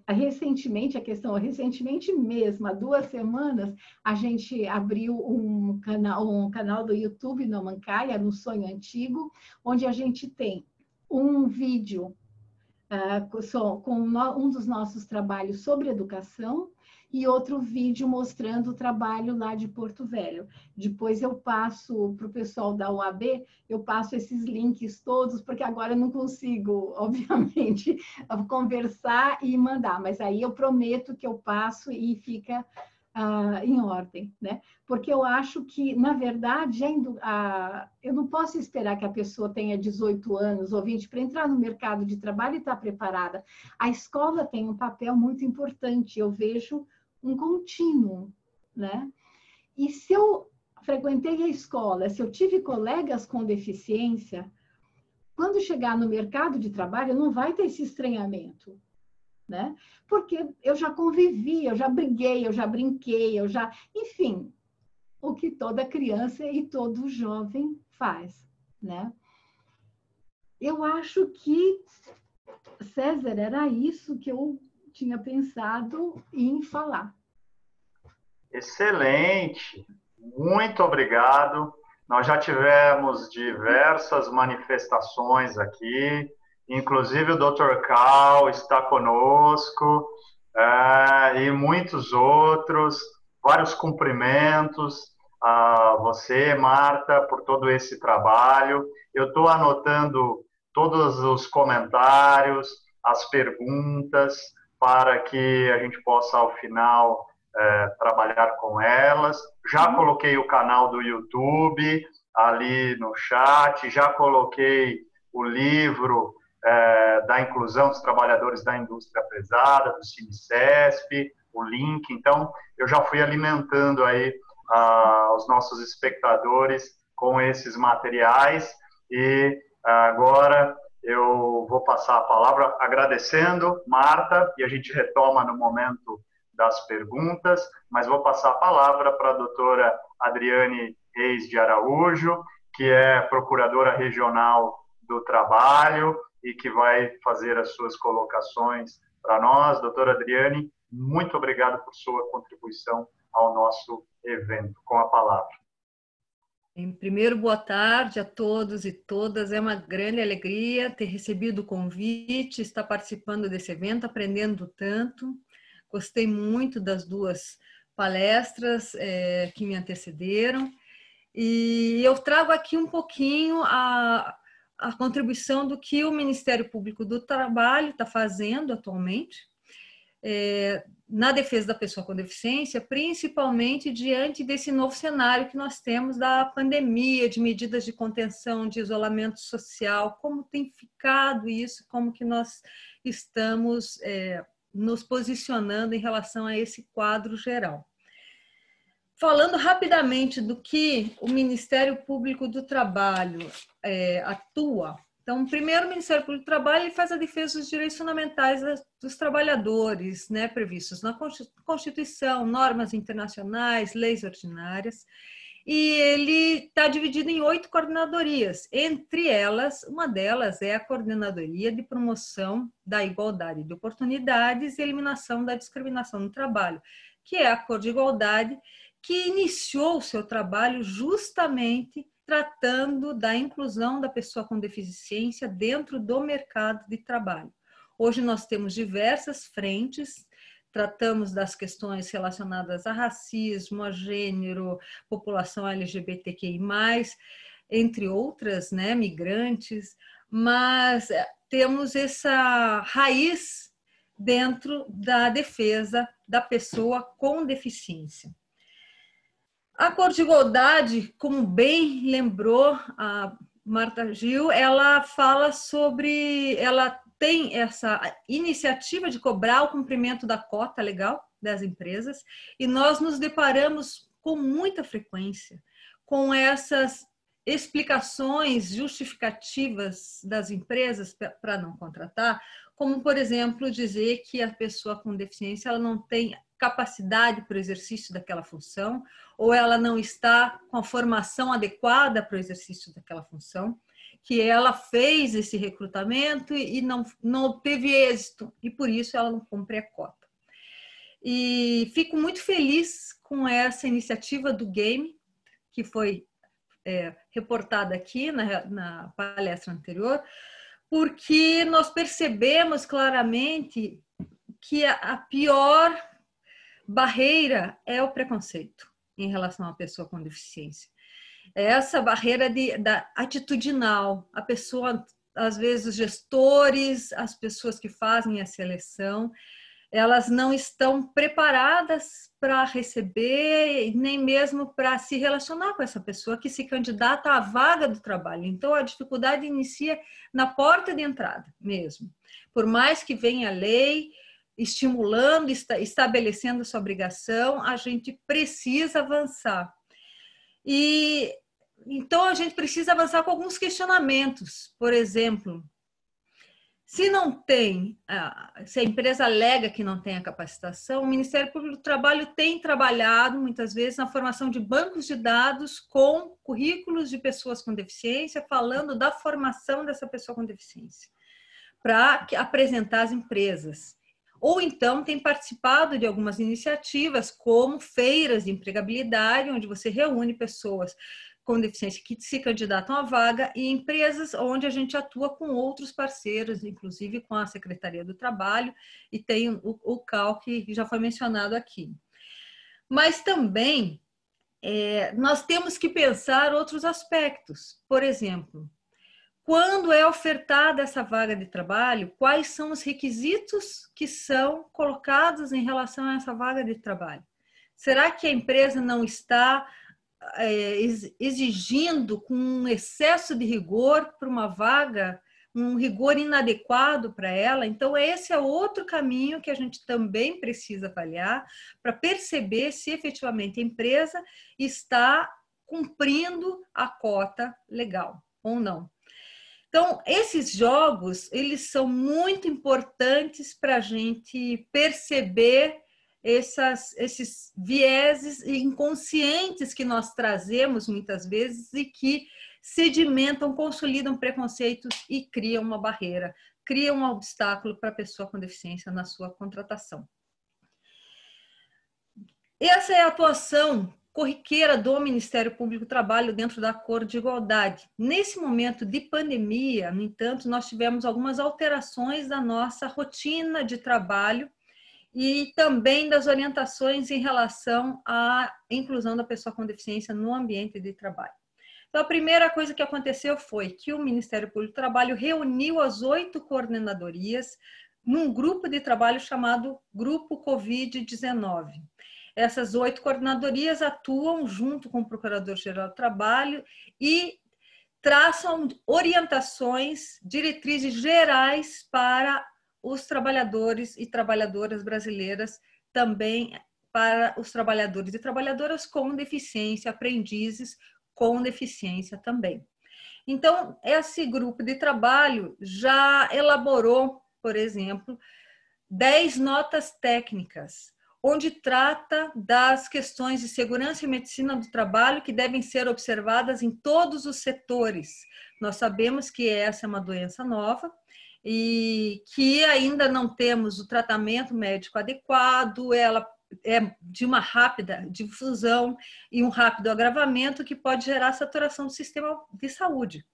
Recentemente mesmo, há 2 semanas, a gente abriu um canal do YouTube no Mancaia, no Sonho Antigo, onde a gente tem um vídeo com um dos nossos trabalhos sobre educação e outro vídeo mostrando o trabalho lá de Porto Velho. Depois eu passo para o pessoal da UAB, eu passo esses links todos, porque agora eu não consigo, obviamente, conversar e mandar, mas aí eu prometo que eu passo e fica em ordem, né? Porque eu acho que, na verdade, eu não posso esperar que a pessoa tenha 18 anos ou 20 para entrar no mercado de trabalho e estar preparada. A escola tem um papel muito importante, eu vejo um contínuo, né? E se eu frequentei a escola, se eu tive colegas com deficiência, quando chegar no mercado de trabalho, não vai ter esse estranhamento, né? Porque eu já convivi, eu já briguei, eu já brinquei, enfim, o que toda criança e todo jovem faz, né? Eu acho que, César, era isso que eu tinha pensado em falar. Excelente, muito obrigado. Nós já tivemos diversas manifestações aqui, inclusive o Dr. Cal está conosco, e muitos outros. Vários cumprimentos a você, Marta, por todo esse trabalho. Eu estou anotando todos os comentários, as perguntas, para que a gente possa, ao final, trabalhar com elas. Já coloquei o canal do YouTube ali no chat, já coloquei o livro da inclusão dos trabalhadores da indústria pesada, do CineCesp, o link. Então, eu já fui alimentando aí os nossos espectadores com esses materiais e agora eu vou passar a palavra agradecendo, Marta, e a gente retoma no momento das perguntas, mas vou passar a palavra para a doutora Adriane Reis de Araújo, que é procuradora regional do trabalho e que vai fazer as suas colocações para nós. Doutora Adriane, muito obrigado por sua contribuição ao nosso evento. Com a palavra. Em primeiro, boa tarde a todos e todas. É uma grande alegria ter recebido o convite, estar participando desse evento, aprendendo tanto. Gostei muito das duas palestras que me antecederam. E eu trago aqui um pouquinho a contribuição do que o Ministério Público do Trabalho está fazendo atualmente na defesa da pessoa com deficiência, principalmente diante desse novo cenário que nós temos da pandemia, de medidas de contenção, de isolamento social, como tem ficado isso, como que nós estamos nos posicionando em relação a esse quadro geral. Falando rapidamente do que o Ministério Público do Trabalho atua. Então, primeiro, o Ministério Público do Trabalho ele faz a defesa dos direitos fundamentais dos trabalhadores, né, previstos na Constituição, normas internacionais, leis ordinárias, e ele está dividido em 8 coordenadorias. Entre elas, uma delas é a Coordenadoria de Promoção da Igualdade de Oportunidades e Eliminação da Discriminação no Trabalho, que é a Cor de Igualdade, que iniciou o seu trabalho justamente tratando da inclusão da pessoa com deficiência dentro do mercado de trabalho. Hoje nós temos diversas frentes, tratamos das questões relacionadas a racismo, a gênero, população LGBTQI+, entre outras, né, migrantes, mas temos essa raiz dentro da defesa da pessoa com deficiência. A Cor de Igualdade, como bem lembrou a Marta Gil, ela fala sobre, ela tem essa iniciativa de cobrar o cumprimento da cota legal das empresas e nós nos deparamos com muita frequência com essas explicações justificativas das empresas para não contratar, como, por exemplo, dizer que a pessoa com deficiência ela não tem capacidade para o exercício daquela função, ou ela não está com a formação adequada para o exercício daquela função, que ela fez esse recrutamento e não obteve êxito, e por isso ela não cumpre a cota. E fico muito feliz com essa iniciativa do GAME, que foi reportada aqui na palestra anterior, porque nós percebemos claramente que a pior barreira é o preconceito em relação à pessoa com deficiência. Essa barreira da atitudinal, a pessoa, às vezes os gestores, as pessoas que fazem a seleção, elas não estão preparadas para receber, nem mesmo para se relacionar com essa pessoa que se candidata à vaga do trabalho. Então, a dificuldade inicia na porta de entrada mesmo. Por mais que venha a lei, estimulando, estabelecendo essa obrigação, a gente precisa avançar. E Então, a gente precisa avançar com alguns questionamentos. Por exemplo, se não tem, se a empresa alega que não tem a capacitação, o Ministério Público do Trabalho tem trabalhado, muitas vezes, na formação de bancos de dados com currículos de pessoas com deficiência, falando da formação dessa pessoa com deficiência, para apresentar às empresas. Ou então tem participado de algumas iniciativas, como feiras de empregabilidade, onde você reúne pessoas com deficiência que se candidatam à vaga, e empresas onde a gente atua com outros parceiros, inclusive com a Secretaria do Trabalho, e tem o CAL, que já foi mencionado aqui. Mas também nós temos que pensar outros aspectos. Por exemplo, quando é ofertada essa vaga de trabalho, quais são os requisitos que são colocados em relação a essa vaga de trabalho? Será que a empresa não está exigindo com um excesso de rigor para uma vaga, um rigor inadequado para ela? Então, esse é outro caminho que a gente também precisa avaliar para perceber se efetivamente a empresa está cumprindo a cota legal ou não. Então, esses jogos, eles são muito importantes para a gente perceber esses vieses inconscientes que nós trazemos muitas vezes e que sedimentam, consolidam preconceitos e criam uma barreira, criam um obstáculo para a pessoa com deficiência na sua contratação. Essa é a atuação corriqueira do Ministério Público do Trabalho dentro da Acordo de Igualdade. Nesse momento de pandemia, no entanto, nós tivemos algumas alterações da nossa rotina de trabalho e também das orientações em relação à inclusão da pessoa com deficiência no ambiente de trabalho. Então, a primeira coisa que aconteceu foi que o Ministério Público do Trabalho reuniu as 8 coordenadorias num grupo de trabalho chamado Grupo Covid-19. Essas 8 coordenadorias atuam junto com o Procurador-Geral do Trabalho e traçam orientações, diretrizes gerais para os trabalhadores e trabalhadoras brasileiras, também para os trabalhadores e trabalhadoras com deficiência, aprendizes com deficiência também. Então, esse grupo de trabalho já elaborou, por exemplo, 10 notas técnicas, onde trata das questões de segurança e medicina do trabalho que devem ser observadas em todos os setores. Nós sabemos que essa é uma doença nova e que ainda não temos o tratamento médico adequado, ela é de uma rápida difusão e um rápido agravamento que pode gerar saturação do sistema de saúde.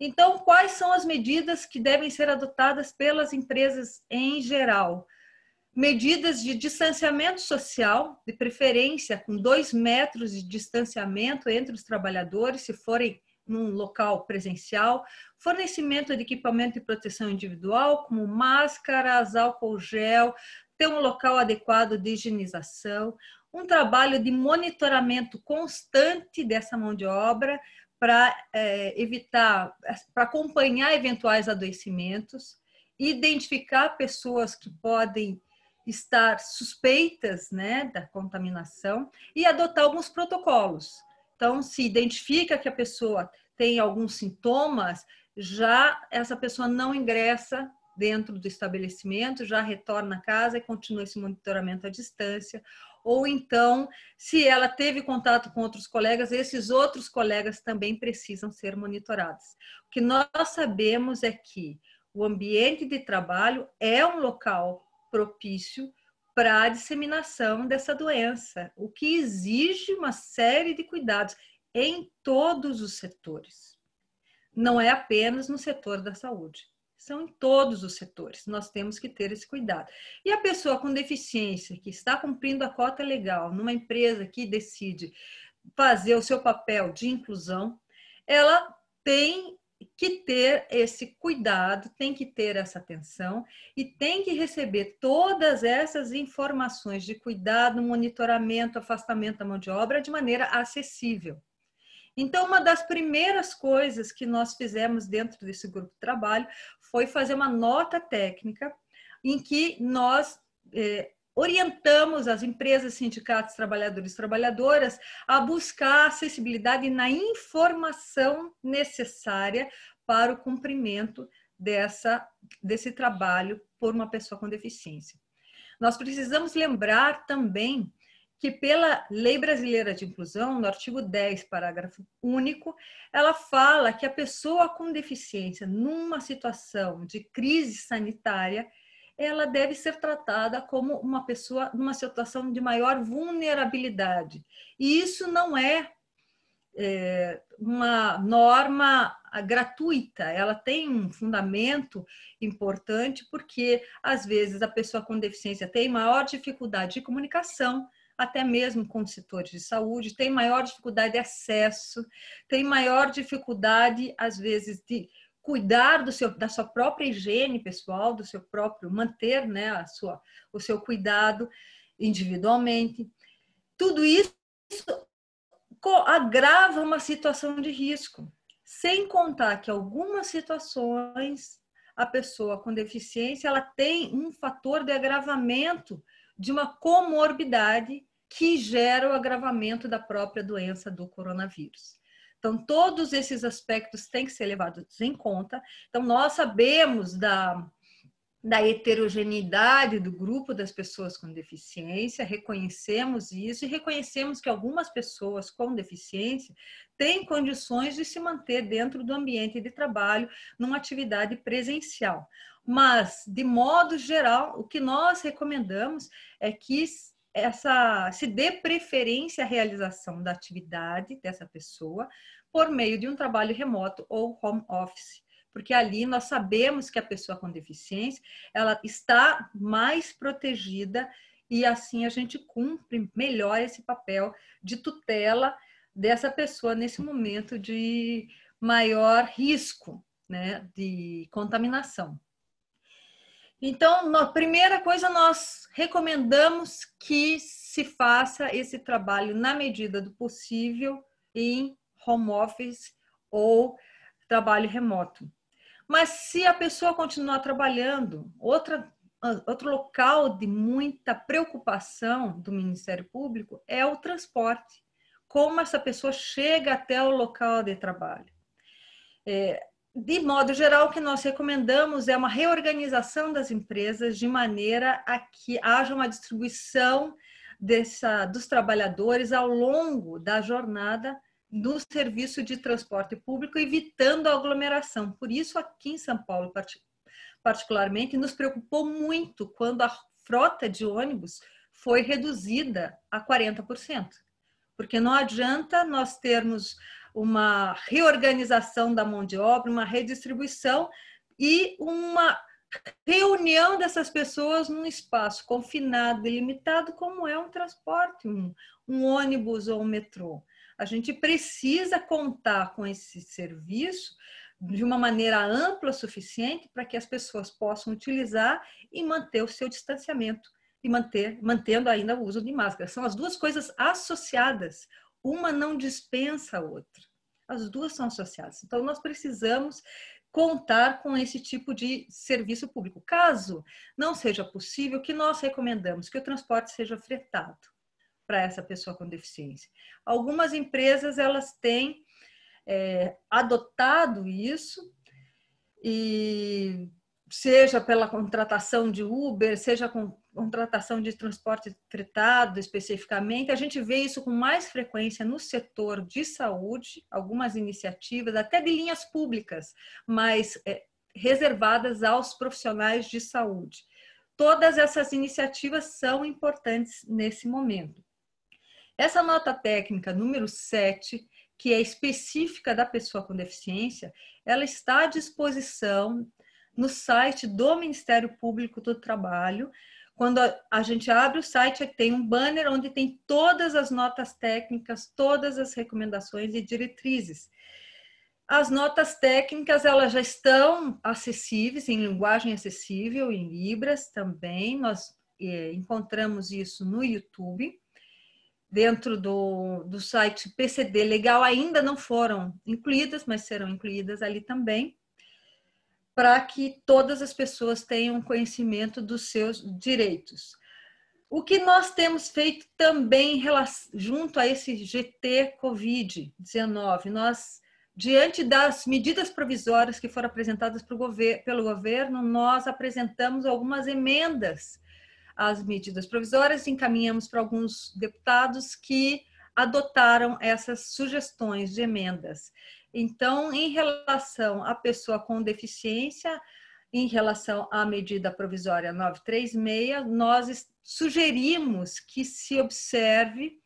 Então, quais são as medidas que devem ser adotadas pelas empresas em geral? Medidas de distanciamento social, de preferência com 2 metros de distanciamento entre os trabalhadores, se forem num local presencial, fornecimento de equipamento de proteção individual, como máscaras, álcool gel, ter um local adequado de higienização, um trabalho de monitoramento constante dessa mão de obra para evitar, para acompanhar eventuais adoecimentos, identificar pessoas que podem estar suspeitas, né, da contaminação e adotar alguns protocolos. Então, se identifica que a pessoa tem alguns sintomas, já essa pessoa não ingressa dentro do estabelecimento, já retorna a casa e continua esse monitoramento à distância. Ou então, se ela teve contato com outros colegas, esses outros colegas também precisam ser monitorados. O que nós sabemos é que o ambiente de trabalho é um local propício para a disseminação dessa doença, o que exige uma série de cuidados em todos os setores. Não é apenas no setor da saúde, são em todos os setores. Nós temos que ter esse cuidado. E a pessoa com deficiência que está cumprindo a cota legal numa empresa que decide fazer o seu papel de inclusão, ela tem que ter esse cuidado, tem que ter essa atenção e tem que receber todas essas informações de cuidado, monitoramento, afastamento da mão de obra de maneira acessível. Então, uma das primeiras coisas que nós fizemos dentro desse grupo de trabalho foi fazer uma nota técnica em que nós orientamos as empresas, sindicatos, trabalhadores e trabalhadoras a buscar acessibilidade na informação necessária para o cumprimento desse trabalho por uma pessoa com deficiência. Nós precisamos lembrar também que pela Lei Brasileira de Inclusão, no artigo 10, parágrafo único, ela fala que a pessoa com deficiência, numa situação de crise sanitária, ela deve ser tratada como uma pessoa numa situação de maior vulnerabilidade. E isso não é uma norma gratuita, ela tem um fundamento importante, porque às vezes a pessoa com deficiência tem maior dificuldade de comunicação, até mesmo com os setores de saúde, tem maior dificuldade de acesso, tem maior dificuldade, às vezes, de cuidar da sua própria higiene pessoal, do seu próprio, manter, né, o seu cuidado individualmente. Tudo isso agrava uma situação de risco, sem contar que algumas situações a pessoa com deficiência ela tem um fator de agravamento de uma comorbidade que gera o agravamento da própria doença do coronavírus. Então, todos esses aspectos têm que ser levados em conta. Então, nós sabemos da heterogeneidade do grupo das pessoas com deficiência, reconhecemos isso e reconhecemos que algumas pessoas com deficiência têm condições de se manter dentro do ambiente de trabalho numa atividade presencial. Mas, de modo geral, o que nós recomendamos é que se dê preferência à realização da atividade dessa pessoa por meio de um trabalho remoto ou home office, porque ali nós sabemos que a pessoa com deficiência ela está mais protegida e assim a gente cumpre melhor esse papel de tutela dessa pessoa nesse momento de maior risco, né, de contaminação. Então, a primeira coisa, nós recomendamos que se faça esse trabalho na medida do possível em home office ou trabalho remoto. Mas se a pessoa continuar trabalhando, outro local de muita preocupação do Ministério Público é o transporte. Como essa pessoa chega até o local de trabalho. De modo geral, o que nós recomendamos é uma reorganização das empresas de maneira a que haja uma distribuição dos trabalhadores ao longo da jornada do serviço de transporte público, evitando a aglomeração. Por isso, aqui em São Paulo, particularmente, nos preocupou muito quando a frota de ônibus foi reduzida a 40%. Porque não adianta nós termos uma reorganização da mão de obra, uma redistribuição e uma reunião dessas pessoas num espaço confinado e limitado, como é um transporte, um ônibus ou um metrô. A gente precisa contar com esse serviço de uma maneira ampla o suficiente para que as pessoas possam utilizar e manter o seu distanciamento e mantendo ainda o uso de máscara. São as duas coisas associadas. Uma não dispensa a outra. As duas são associadas. Então, nós precisamos contar com esse tipo de serviço público. Caso não seja possível, o que nós recomendamos? Que o transporte seja fretado para essa pessoa com deficiência. Algumas empresas, elas têm adotado isso, e seja pela contratação de Uber, seja com contratação de transporte fretado especificamente, a gente vê isso com mais frequência no setor de saúde, algumas iniciativas, até de linhas públicas, mas reservadas aos profissionais de saúde. Todas essas iniciativas são importantes nesse momento. Essa nota técnica número 7, que é específica da pessoa com deficiência, ela está à disposição no site do Ministério Público do Trabalho. Quando a gente abre o site, tem um banner onde tem todas as notas técnicas, todas as recomendações e diretrizes. As notas técnicas, elas já estão acessíveis, em linguagem acessível, em Libras também. Nós encontramos isso no YouTube. Dentro do site PCD Legal ainda não foram incluídas, mas serão incluídas ali também, para que todas as pessoas tenham conhecimento dos seus direitos. O que nós temos feito também junto a esse GT Covid-19, nós, diante das medidas provisórias que foram apresentadas pelo governo, nós apresentamos algumas emendas às medidas provisórias e encaminhamos para alguns deputados que adotaram essas sugestões de emendas. Então, em relação à pessoa com deficiência, em relação à medida provisória 936, nós sugerimos que se observe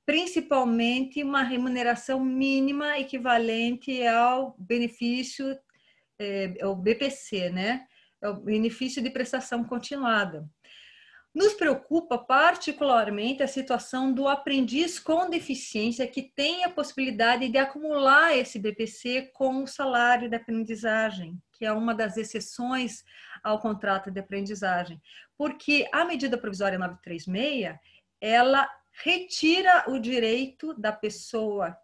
principalmente uma remuneração mínima equivalente ao benefício, ao BPC, né? É o benefício de prestação continuada. Nos preocupa particularmente a situação do aprendiz com deficiência que tem a possibilidade de acumular esse BPC com o salário de aprendizagem, que é uma das exceções ao contrato de aprendizagem. Porque a medida provisória 936, ela retira o direito da pessoa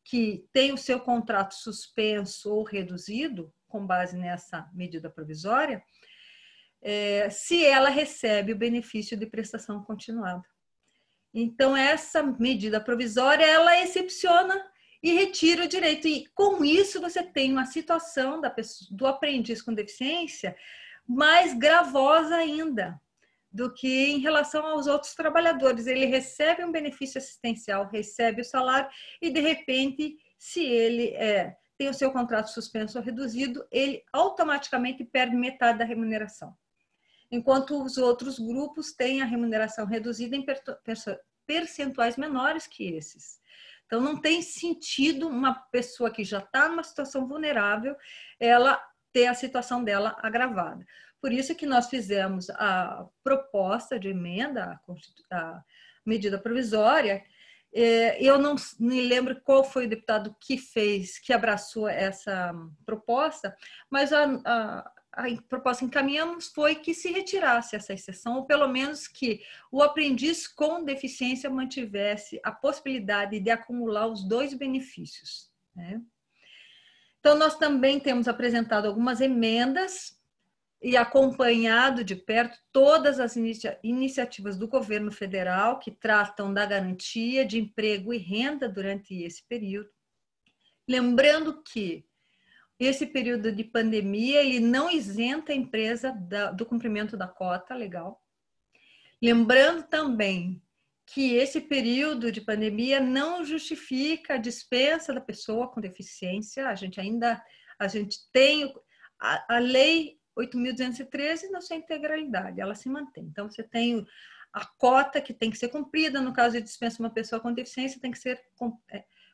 que tem o seu contrato suspenso ou reduzido, com base nessa medida provisória, se ela recebe o benefício de prestação continuada. Então, essa medida provisória, ela excepciona e retira o direito. E, com isso, você tem uma situação do aprendiz com deficiência mais gravosa ainda do que em relação aos outros trabalhadores. Ele recebe um benefício assistencial, recebe o salário e, de repente, se ele tem o seu contrato suspenso ou reduzido, ele automaticamente perde metade da remuneração. Enquanto os outros grupos têm a remuneração reduzida em percentuais menores que esses. Então, não tem sentido uma pessoa que já está numa situação vulnerável, ela ter a situação dela agravada. Por isso que nós fizemos a proposta de emenda à medida provisória. Eu não me lembro qual foi o deputado que abraçou essa proposta, mas a proposta que encaminhamos foi que se retirasse essa exceção, ou pelo menos que o aprendiz com deficiência mantivesse a possibilidade de acumular os dois benefícios, né? Então, nós também temos apresentado algumas emendas e acompanhado de perto todas as iniciativas do governo federal que tratam da garantia de emprego e renda durante esse período. Lembrando que esse período de pandemia, ele não isenta a empresa do cumprimento da cota legal. Lembrando também que esse período de pandemia não justifica a dispensa da pessoa com deficiência. A gente tem a lei 8.213 na sua integralidade, ela se mantém. Então, você tem a cota que tem que ser cumprida. No caso de dispensa de uma pessoa com deficiência, tem que ser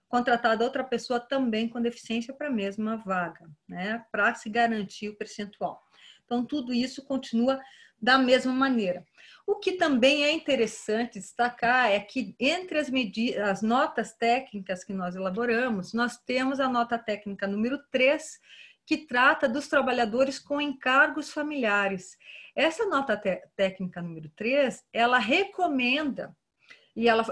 contratada outra pessoa também com deficiência para a mesma vaga, né? Para se garantir o percentual. Então, tudo isso continua da mesma maneira. O que também é interessante destacar é que entre as notas técnicas que nós elaboramos, nós temos a nota técnica número 3, que trata dos trabalhadores com encargos familiares. Essa nota técnica número 3, ela recomenda, e ela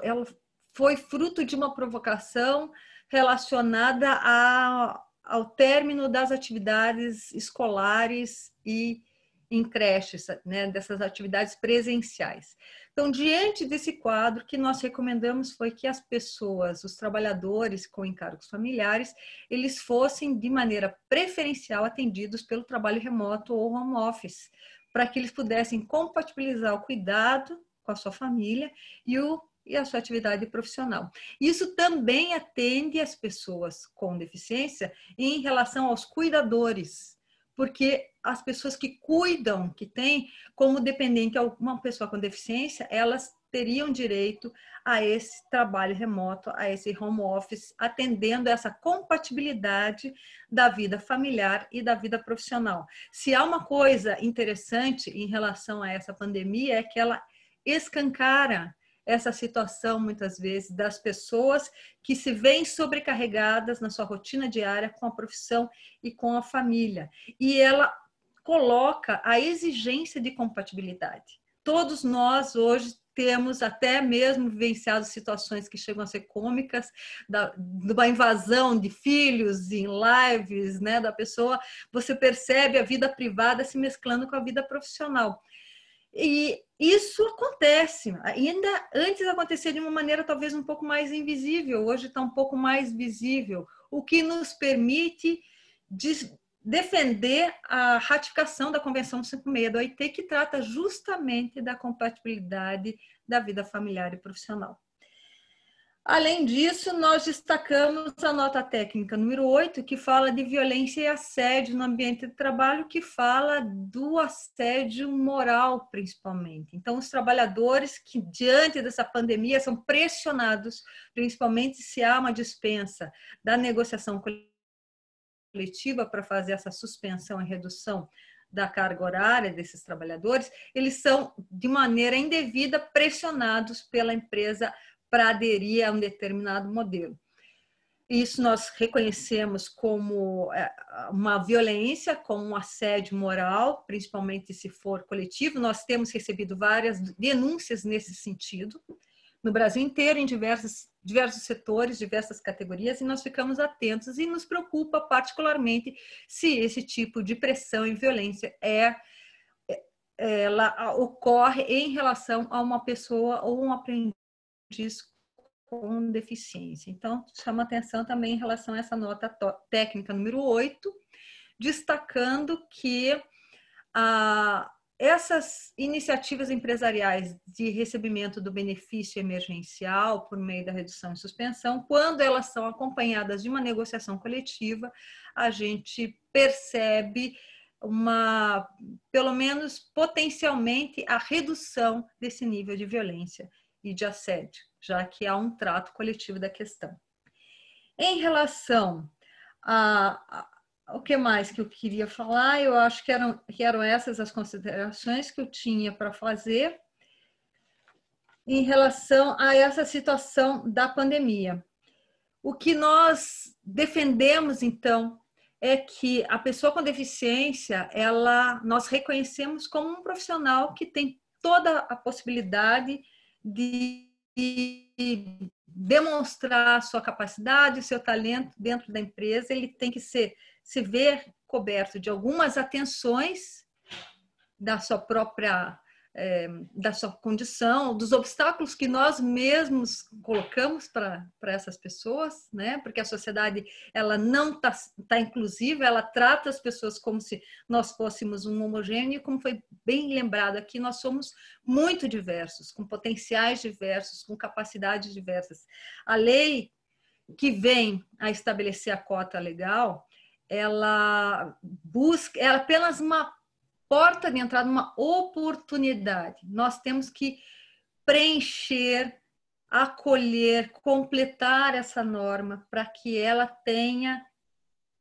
foi fruto de uma provocação relacionada ao término das atividades escolares e em creches, né, dessas atividades presenciais. Então, diante desse quadro, o que nós recomendamos foi que as pessoas, os trabalhadores com encargos familiares, eles fossem de maneira preferencial atendidos pelo trabalho remoto ou home office, para que eles pudessem compatibilizar o cuidado com a sua família e a sua atividade profissional. Isso também atende as pessoas com deficiência em relação aos cuidadores, porque as pessoas que cuidam, que têm como dependente uma pessoa com deficiência, elas teriam direito a esse trabalho remoto, a esse home office, atendendo essa compatibilidade da vida familiar e da vida profissional. Se há uma coisa interessante em relação a essa pandemia, é que ela escancara essa situação, muitas vezes, das pessoas que se veem sobrecarregadas na sua rotina diária com a profissão e com a família. E ela coloca a exigência de compatibilidade. Todos nós, hoje, temos até mesmo vivenciado situações que chegam a ser cômicas, de uma invasão de filhos em lives, né, da pessoa. Você percebe a vida privada se mesclando com a vida profissional. E isso acontece, ainda antes acontecia de uma maneira talvez um pouco mais invisível, hoje está um pouco mais visível, o que nos permite defender a ratificação da Convenção 56 da OIT, que trata justamente da compatibilidade da vida familiar e profissional. Além disso, nós destacamos a nota técnica número 8, que fala de violência e assédio no ambiente de trabalho, que fala do assédio moral, principalmente. Então, os trabalhadores que, diante dessa pandemia, são pressionados, principalmente se há uma dispensa da negociação coletiva para fazer essa suspensão e redução da carga horária desses trabalhadores, eles são, de maneira indevida, pressionados pela empresa para aderir a um determinado modelo. Isso nós reconhecemos como uma violência, como um assédio moral, principalmente se for coletivo. Nós temos recebido várias denúncias nesse sentido, no Brasil inteiro, em diversos setores, diversas categorias, e nós ficamos atentos e nos preocupa particularmente se esse tipo de pressão e violência ela ocorre em relação a uma pessoa ou um aprendiz com deficiência. Então, chama atenção também em relação a essa nota técnica número 8, destacando que essas iniciativas empresariais de recebimento do benefício emergencial por meio da redução e suspensão, quando elas são acompanhadas de uma negociação coletiva, a gente percebe pelo menos potencialmente, a redução desse nível de violência e de assédio, já que há um trato coletivo da questão. Em relação o que mais que eu queria falar, eu acho que eram essas as considerações que eu tinha para fazer em relação a essa situação da pandemia. O que nós defendemos, então, é que a pessoa com deficiência, nós reconhecemos como um profissional que tem toda a possibilidade de demonstrar sua capacidade, seu talento dentro da empresa. Ele tem que se ver coberto de algumas atenções da sua própria da sua condição, dos obstáculos que nós mesmos colocamos para essas pessoas, né? Porque a sociedade ela não tá inclusiva, ela trata as pessoas como se nós fôssemos um homogêneo, e como foi bem lembrado aqui, nós somos muito diversos, com potenciais diversos, com capacidades diversas. A lei que vem a estabelecer a cota legal, ela é apenas uma porta de entrada, uma oportunidade. Nós temos que preencher, acolher, completar essa norma para que ela tenha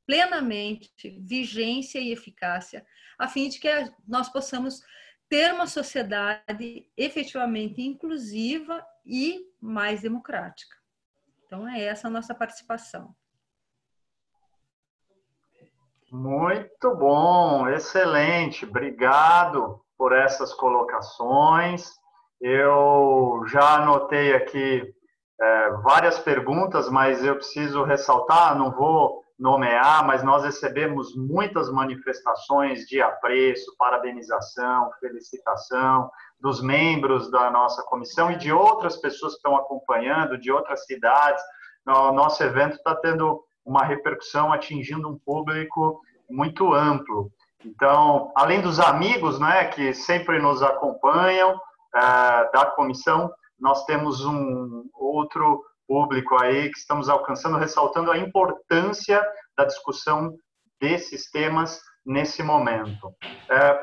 plenamente vigência e eficácia, a fim de que nós possamos ter uma sociedade efetivamente inclusiva e mais democrática. Então, é essa a nossa participação. Muito bom, excelente. Obrigado por essas colocações. Eu já anotei aqui várias perguntas, mas eu preciso ressaltar, não vou nomear, mas nós recebemos muitas manifestações de apreço, parabenização, felicitação dos membros da nossa comissão e de outras pessoas que estão acompanhando, de outras cidades. O nosso evento está tendo uma repercussão, atingindo um público muito amplo. Então, além dos amigos, né, que sempre nos acompanham da comissão, nós temos um outro público aí que estamos alcançando, ressaltando a importância da discussão desses temas nesse momento.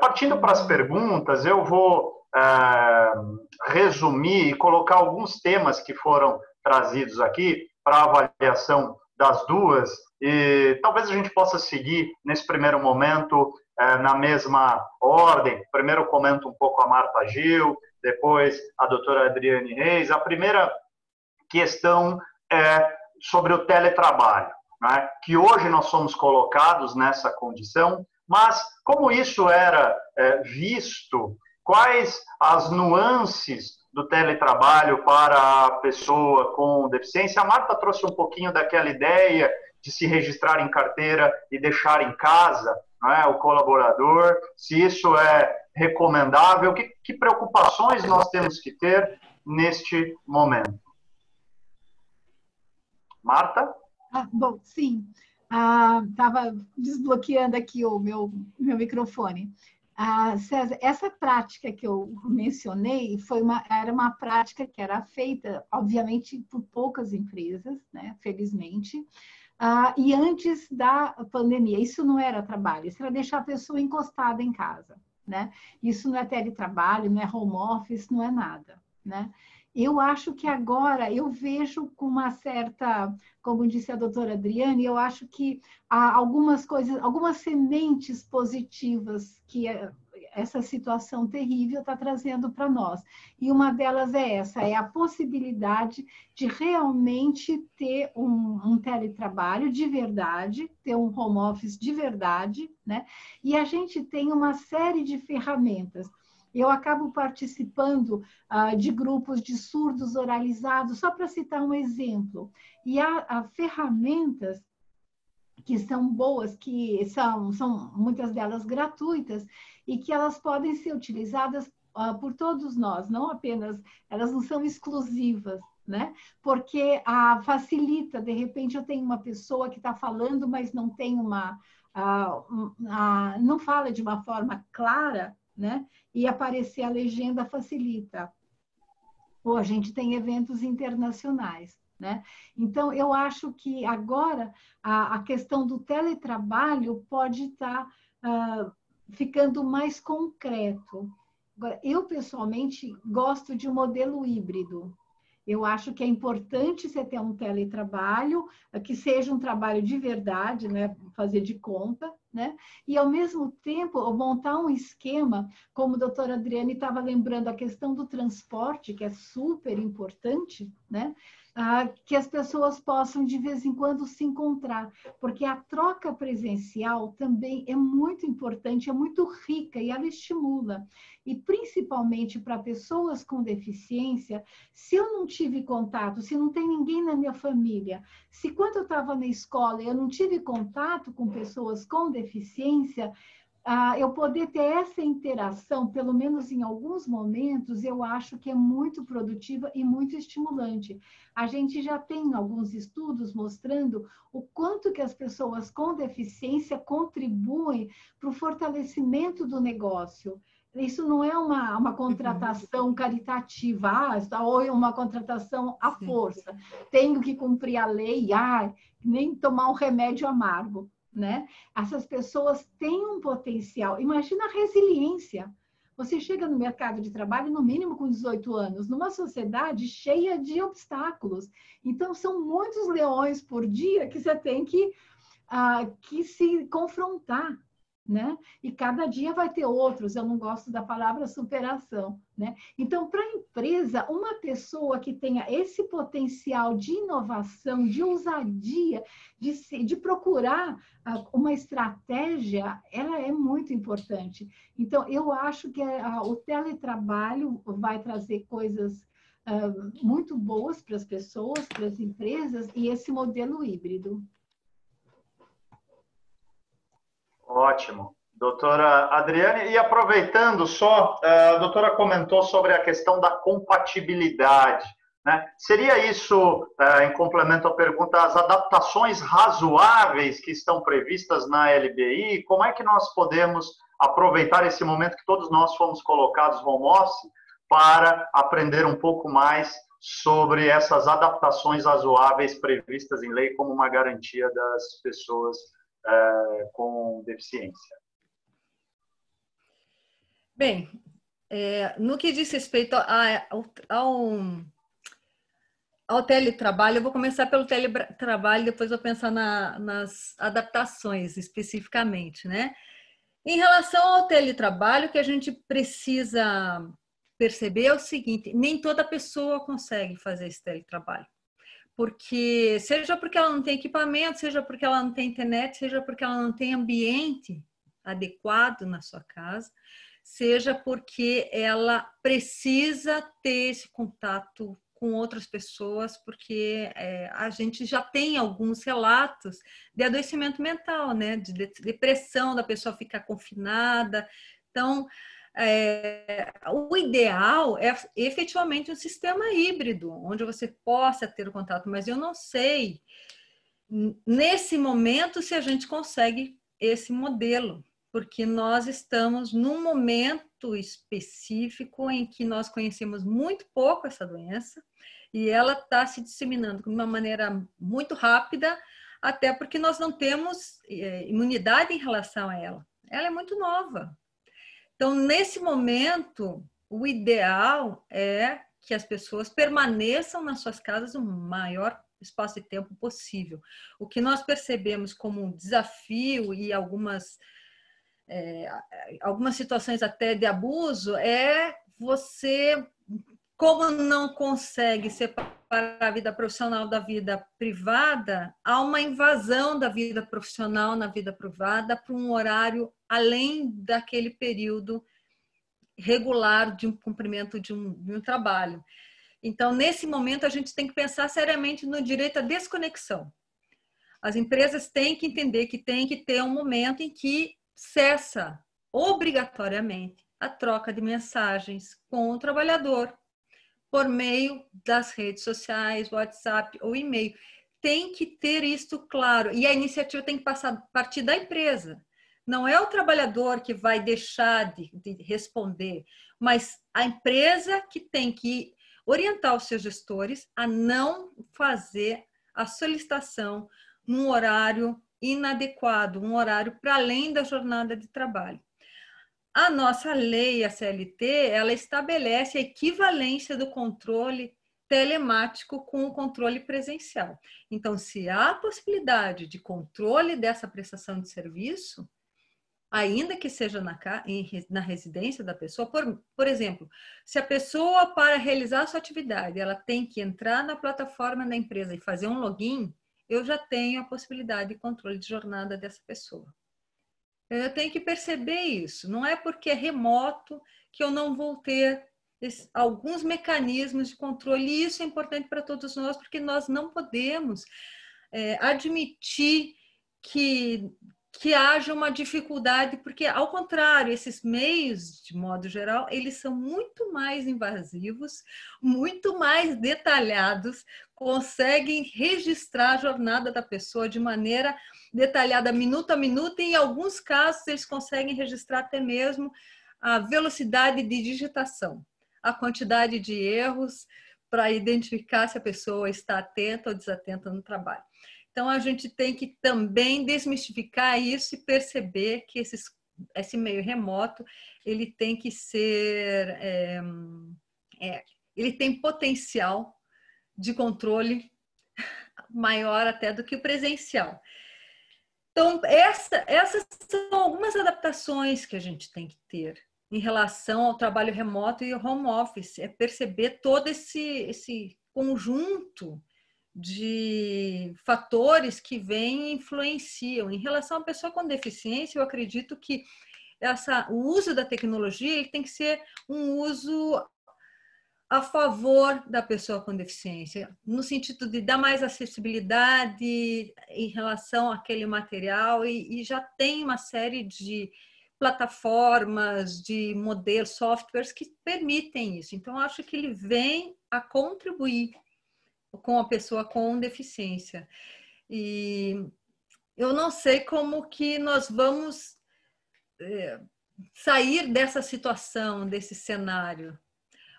Partindo para as perguntas, eu vou resumir e colocar alguns temas que foram trazidos aqui para avaliação das duas, e talvez a gente possa seguir nesse primeiro momento na mesma ordem. Primeiro eu comento um pouco a Marta Gil, depois a doutora Adriane Reis. A primeira questão é sobre o teletrabalho, né? Que hoje nós somos colocados nessa condição, mas como isso era visto, quais as nuances do teletrabalho para a pessoa com deficiência? A Marta trouxe um pouquinho daquela ideia de se registrar em carteira e deixar em casa, não é, o colaborador, se isso é recomendável? Que preocupações nós temos que ter neste momento? Marta? Bom, sim. Estava desbloqueando aqui o meu microfone. César, essa prática que eu mencionei era uma prática que era feita, obviamente, por poucas empresas, né, felizmente, e antes da pandemia. Isso não era trabalho, isso era deixar a pessoa encostada em casa, né? Isso não é teletrabalho, não é home office, não é nada, né? Eu acho que agora eu vejo com uma certa, como disse a doutora Adriane, eu acho que há algumas coisas, algumas sementes positivas que essa situação terrível está trazendo para nós. E uma delas é essa, é a possibilidade de realmente ter um teletrabalho de verdade, ter um home office de verdade, né? E a gente tem uma série de ferramentas. Eu acabo participando de grupos de surdos oralizados, só para citar um exemplo. E há ferramentas que são boas, que são muitas delas gratuitas, e que elas podem ser utilizadas por todos nós, não apenas, elas não são exclusivas, né? Porque facilita, de repente eu tenho uma pessoa que está falando, mas não tem não fala de uma forma clara, né? E aparecer a legenda facilita. Ou a gente tem eventos internacionais, né? Então, eu acho que agora a questão do teletrabalho pode estar ficando mais concreto. Agora, eu, pessoalmente, gosto de um modelo híbrido. Eu acho que é importante você ter um teletrabalho, que seja um trabalho de verdade, né? Fazer de conta, né? E, ao mesmo tempo, montar um esquema, como a doutora Adriane estava lembrando, a questão do transporte, que é super importante, né? Que as pessoas possam, de vez em quando, se encontrar, porque a troca presencial também é muito importante, é muito rica e ela estimula. E, principalmente para pessoas com deficiência, se eu não tive contato, se não tem ninguém na minha família, se quando eu estava na escola eu não tive contato com pessoas com deficiência, eu poder ter essa interação, pelo menos em alguns momentos, eu acho que é muito produtiva e muito estimulante. A gente já tem alguns estudos mostrando o quanto que as pessoas com deficiência contribuem para o fortalecimento do negócio. Isso não é uma contratação caritativa, ou uma contratação à força. Tenho que cumprir a lei, nem tomar um remédio amargo, né? Essas pessoas têm um potencial. Imagina a resiliência. Você chega no mercado de trabalho, no mínimo com 18 anos, numa sociedade cheia de obstáculos. Então, são muitos leões por dia que você tem que se confrontar, né? E cada dia vai ter outros. Eu não gosto da palavra superação, né? Então, para a empresa, uma pessoa que tenha esse potencial de inovação, de ousadia, de procurar uma estratégia, ela é muito importante. Então, eu acho que o teletrabalho vai trazer coisas muito boas para as pessoas, para as empresas, e esse modelo híbrido. Ótimo. Doutora Adriane, e aproveitando só, a doutora comentou sobre a questão da compatibilidade, né? Seria isso, em complemento à pergunta, as adaptações razoáveis que estão previstas na LBI? Como é que nós podemos aproveitar esse momento que todos nós fomos colocados home office para aprender um pouco mais sobre essas adaptações razoáveis previstas em lei como uma garantia das pessoas com deficiência? Bem, no que diz respeito ao teletrabalho, eu vou começar pelo teletrabalho, depois vou pensar nas adaptações especificamente, né? Em relação ao teletrabalho, o que a gente precisa perceber é o seguinte: nem toda pessoa consegue fazer esse teletrabalho. Porque, seja porque ela não tem equipamento, seja porque ela não tem internet, seja porque ela não tem ambiente adequado na sua casa, seja porque ela precisa ter esse contato com outras pessoas, porque a gente já tem alguns relatos de adoecimento mental, né? De depressão, da pessoa ficar confinada. Então, O ideal é efetivamente um sistema híbrido, onde você possa ter o contato, mas eu não sei, nesse momento, se a gente consegue esse modelo, porque nós estamos num momento específico em que nós conhecemos muito pouco essa doença e ela está se disseminando de uma maneira muito rápida, até porque nós não temos imunidade em relação a ela. Ela é muito nova. Então, nesse momento, o ideal é que as pessoas permaneçam nas suas casas o maior espaço de tempo possível. O que nós percebemos como um desafio e algumas situações até de abuso é você, como não consegue separar a vida profissional da vida privada, há uma invasão da vida profissional na vida privada para um horário além daquele período regular de um cumprimento de um trabalho. Então, nesse momento, a gente tem que pensar seriamente no direito à desconexão. As empresas têm que entender que tem que ter um momento em que cessa obrigatoriamente a troca de mensagens com o trabalhador por meio das redes sociais, WhatsApp ou e-mail. Tem que ter isto claro. E a iniciativa tem que partir da empresa. Não é o trabalhador que vai deixar de responder, mas a empresa que tem que orientar os seus gestores a não fazer a solicitação num horário inadequado, um horário para além da jornada de trabalho. A nossa lei, a CLT, ela estabelece a equivalência do controle telemático com o controle presencial. Então, se há possibilidade de controle dessa prestação de serviço, ainda que seja na residência da pessoa, por exemplo, se a pessoa, para realizar a sua atividade, ela tem que entrar na plataforma da empresa e fazer um login, eu já tenho a possibilidade de controle de jornada dessa pessoa. Eu tenho que perceber isso. Não é porque é remoto que eu não vou ter alguns mecanismos de controle. E isso é importante para todos nós, porque nós não podemos admitir que haja uma dificuldade, porque, ao contrário, esses meios, de modo geral, eles são muito mais invasivos, muito mais detalhados, conseguem registrar a jornada da pessoa de maneira detalhada, minuto a minuto, e em alguns casos eles conseguem registrar até mesmo a velocidade de digitação, a quantidade de erros para identificar se a pessoa está atenta ou desatenta no trabalho. Então, a gente tem que também desmistificar isso e perceber que esse meio remoto, ele tem que ser... ele tem potencial de controle maior até do que o presencial. Então, essas são algumas adaptações que a gente tem que ter em relação ao trabalho remoto e ao home office. É perceber todo esse conjunto de fatores que vêm e influenciam. Em relação à pessoa com deficiência, eu acredito que o uso da tecnologia ele tem que ser um uso a favor da pessoa com deficiência, no sentido de dar mais acessibilidade em relação àquele material, e já tem uma série de plataformas, de modelos, softwares que permitem isso. Então, acho que ele vem a contribuir com a pessoa com deficiência. E eu não sei como que nós vamos sair dessa situação, desse cenário.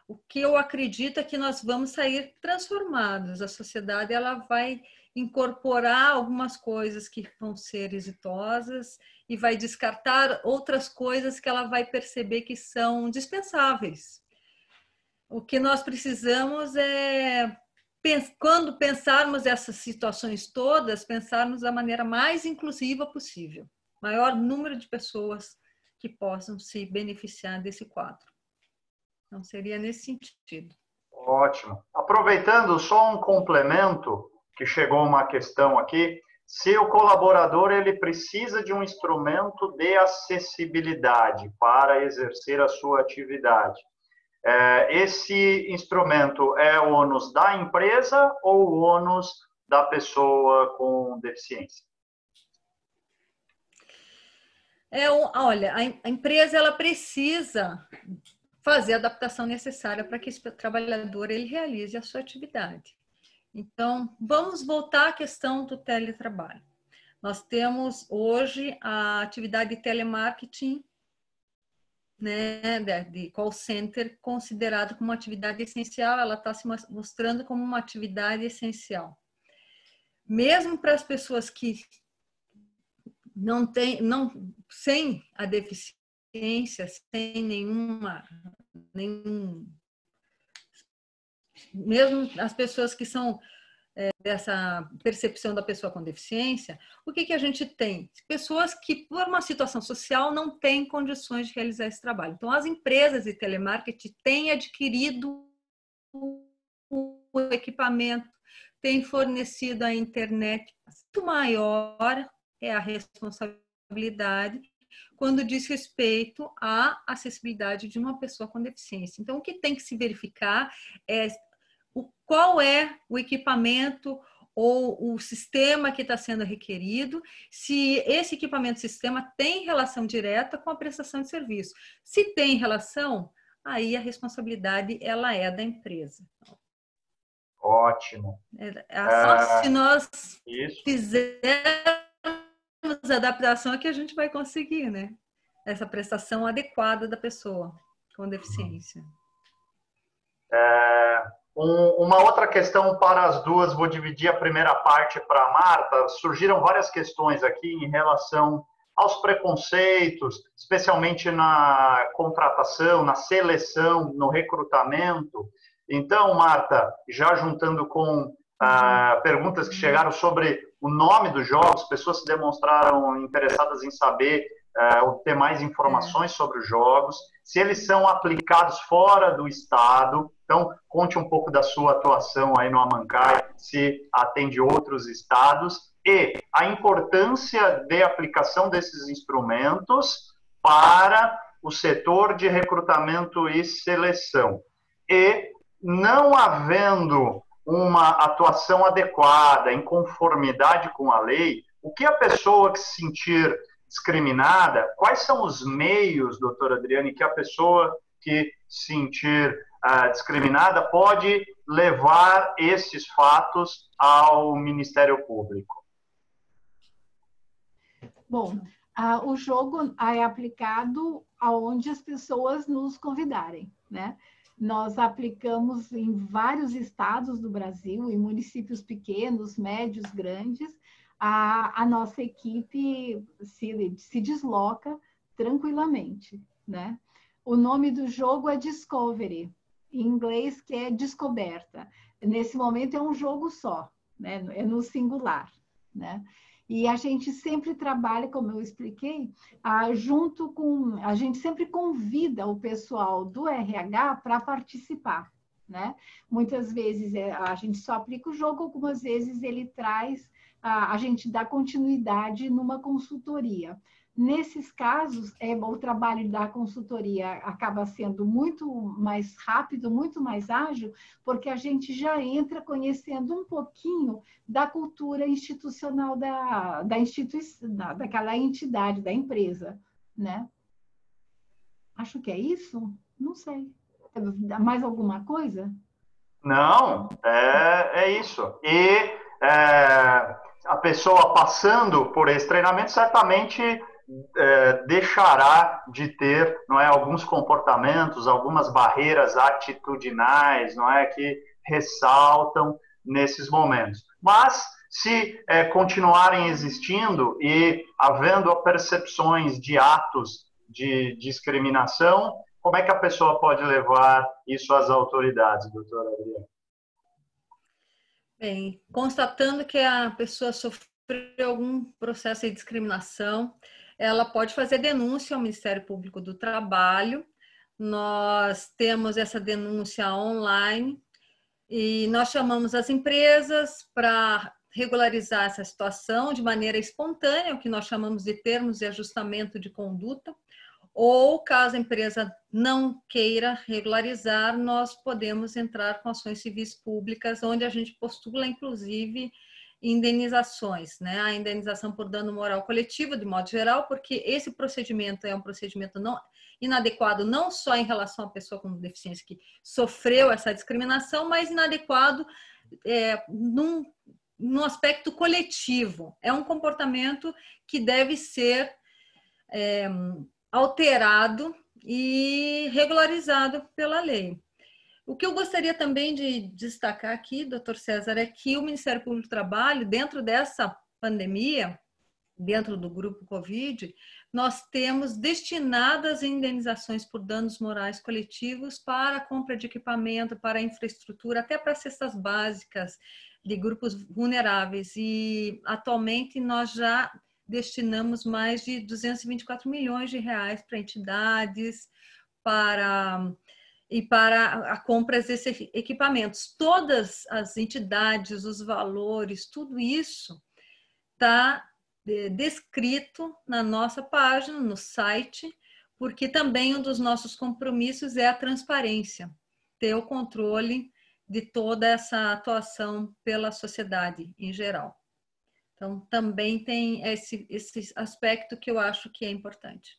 O que eu acredito é que nós vamos sair transformados. A sociedade ela vai incorporar algumas coisas que vão ser exitosas e vai descartar outras coisas que ela vai perceber que são dispensáveis. O que nós precisamos é, quando pensarmos essas situações todas, pensarmos da maneira mais inclusiva possível. Maior número de pessoas que possam se beneficiar desse quadro. Então, seria nesse sentido. Ótimo. Aproveitando só um complemento, que chegou uma questão aqui, se o colaborador ele precisa de um instrumento de acessibilidade para exercer a sua atividade, esse instrumento é o ônus da empresa ou o ônus da pessoa com deficiência? Olha, a empresa ela precisa fazer a adaptação necessária para que esse trabalhador ele realize a sua atividade. Então, vamos voltar à questão do teletrabalho. Nós temos hoje a atividade de telemarketing, né, de call center, considerada como uma atividade essencial, ela está se mostrando como uma atividade essencial. Mesmo para as pessoas que sem a deficiência, sem mesmo as pessoas que são dessa percepção da pessoa com deficiência, o que a gente tem? Pessoas que, por uma situação social, não têm condições de realizar esse trabalho. Então, as empresas de telemarketing têm adquirido o equipamento, têm fornecido a internet. Muito maior é a responsabilidade quando diz respeito à acessibilidade de uma pessoa com deficiência. Então, o que tem que se verificar é qual é o equipamento ou o sistema que está sendo requerido, se esse equipamento, sistema, tem relação direta com a prestação de serviço. Se tem relação, aí a responsabilidade ela é da empresa. Ótimo. Só se nós fizermos a adaptação é que a gente vai conseguir, né? Essa prestação adequada da pessoa com deficiência. Uma outra questão para as duas, vou dividir a primeira parte para a Marta. Surgiram várias questões aqui em relação aos preconceitos, especialmente na contratação, na seleção, no recrutamento. Então, Marta, já juntando com perguntas que chegaram sobre o nome dos jogos, pessoas se demonstraram interessadas em saber ou ter mais informações sobre os jogos, se eles são aplicados fora do estado. Então, conte um pouco da sua atuação aí no Amancai, se atende outros estados, e a importância de aplicação desses instrumentos para o setor de recrutamento e seleção. E, não havendo uma atuação adequada, em conformidade com a lei, o que a pessoa que se sentir discriminada, quais são os meios, doutora Adriane, que a pessoa que se sentir discriminada pode levar esses fatos ao Ministério Público? Bom, o jogo é aplicado aonde as pessoas nos convidarem, né? Nós aplicamos em vários estados do Brasil, em municípios pequenos, médios, grandes. A nossa equipe se desloca tranquilamente, né? O nome do jogo é Discovery, em inglês, que é descoberta. Nesse momento é um jogo só, né? É no singular, né? E a gente sempre trabalha, como eu expliquei, junto com... A gente sempre convida o pessoal do RH para participar, né? Muitas vezes a gente só aplica o jogo, algumas vezes ele traz... A gente dá continuidade numa consultoria. Nesses casos, o trabalho da consultoria acaba sendo muito mais rápido, muito mais ágil, porque a gente já entra conhecendo um pouquinho da cultura institucional da instituição, daquela entidade, da empresa, né? Acho que é isso? Não sei. Mais alguma coisa? Não, é isso. E a pessoa passando por esse treinamento certamente deixará de ter, não é, alguns comportamentos, algumas barreiras atitudinais, não é, que ressaltam nesses momentos. Mas se continuarem existindo e havendo percepções de atos de discriminação, como é que a pessoa pode levar isso às autoridades, doutora Adriane? Bem, constatando que a pessoa sofreu algum processo de discriminação, ela pode fazer denúncia ao Ministério Público do Trabalho. Nós temos essa denúncia online e nós chamamos as empresas para regularizar essa situação de maneira espontânea, o que nós chamamos de termos de ajustamento de conduta. Ou, caso a empresa não queira regularizar, nós podemos entrar com ações civis públicas, onde a gente postula, inclusive, indenizações, né? A indenização por dano moral coletivo, de modo geral, porque esse procedimento é um procedimento não inadequado não só em relação à pessoa com deficiência que sofreu essa discriminação, mas inadequado num aspecto coletivo. É um comportamento que deve ser alterado e regularizado pela lei. O que eu gostaria também de destacar aqui, doutor César, é que o Ministério Público do Trabalho, dentro dessa pandemia, dentro do grupo Covid, nós temos destinadas indenizações por danos morais coletivos para a compra de equipamento, para a infraestrutura, até para cestas básicas de grupos vulneráveis. E atualmente nós já destinamos mais de 224 milhões de reais para entidades, para a compra desses equipamentos. Todas as entidades, os valores, tudo isso está descrito na nossa página, no site, porque também um dos nossos compromissos é a transparência, ter o controle de toda essa atuação pela sociedade em geral. Então, também tem esse aspecto que eu acho que é importante.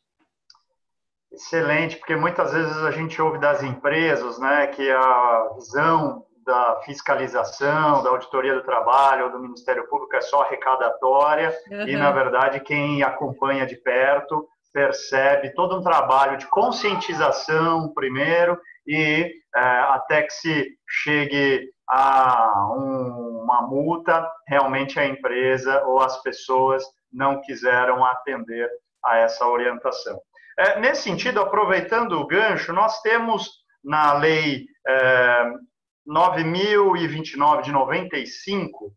Excelente, porque muitas vezes a gente ouve das empresas, né, que a visão da fiscalização, da auditoria do trabalho ou do Ministério Público é só arrecadatória e, na verdade, quem acompanha de perto percebe todo um trabalho de conscientização primeiro e até que se chegue a uma multa, realmente a empresa ou as pessoas não quiseram atender a essa orientação. Nesse sentido, aproveitando o gancho, nós temos na Lei 9.029 de 95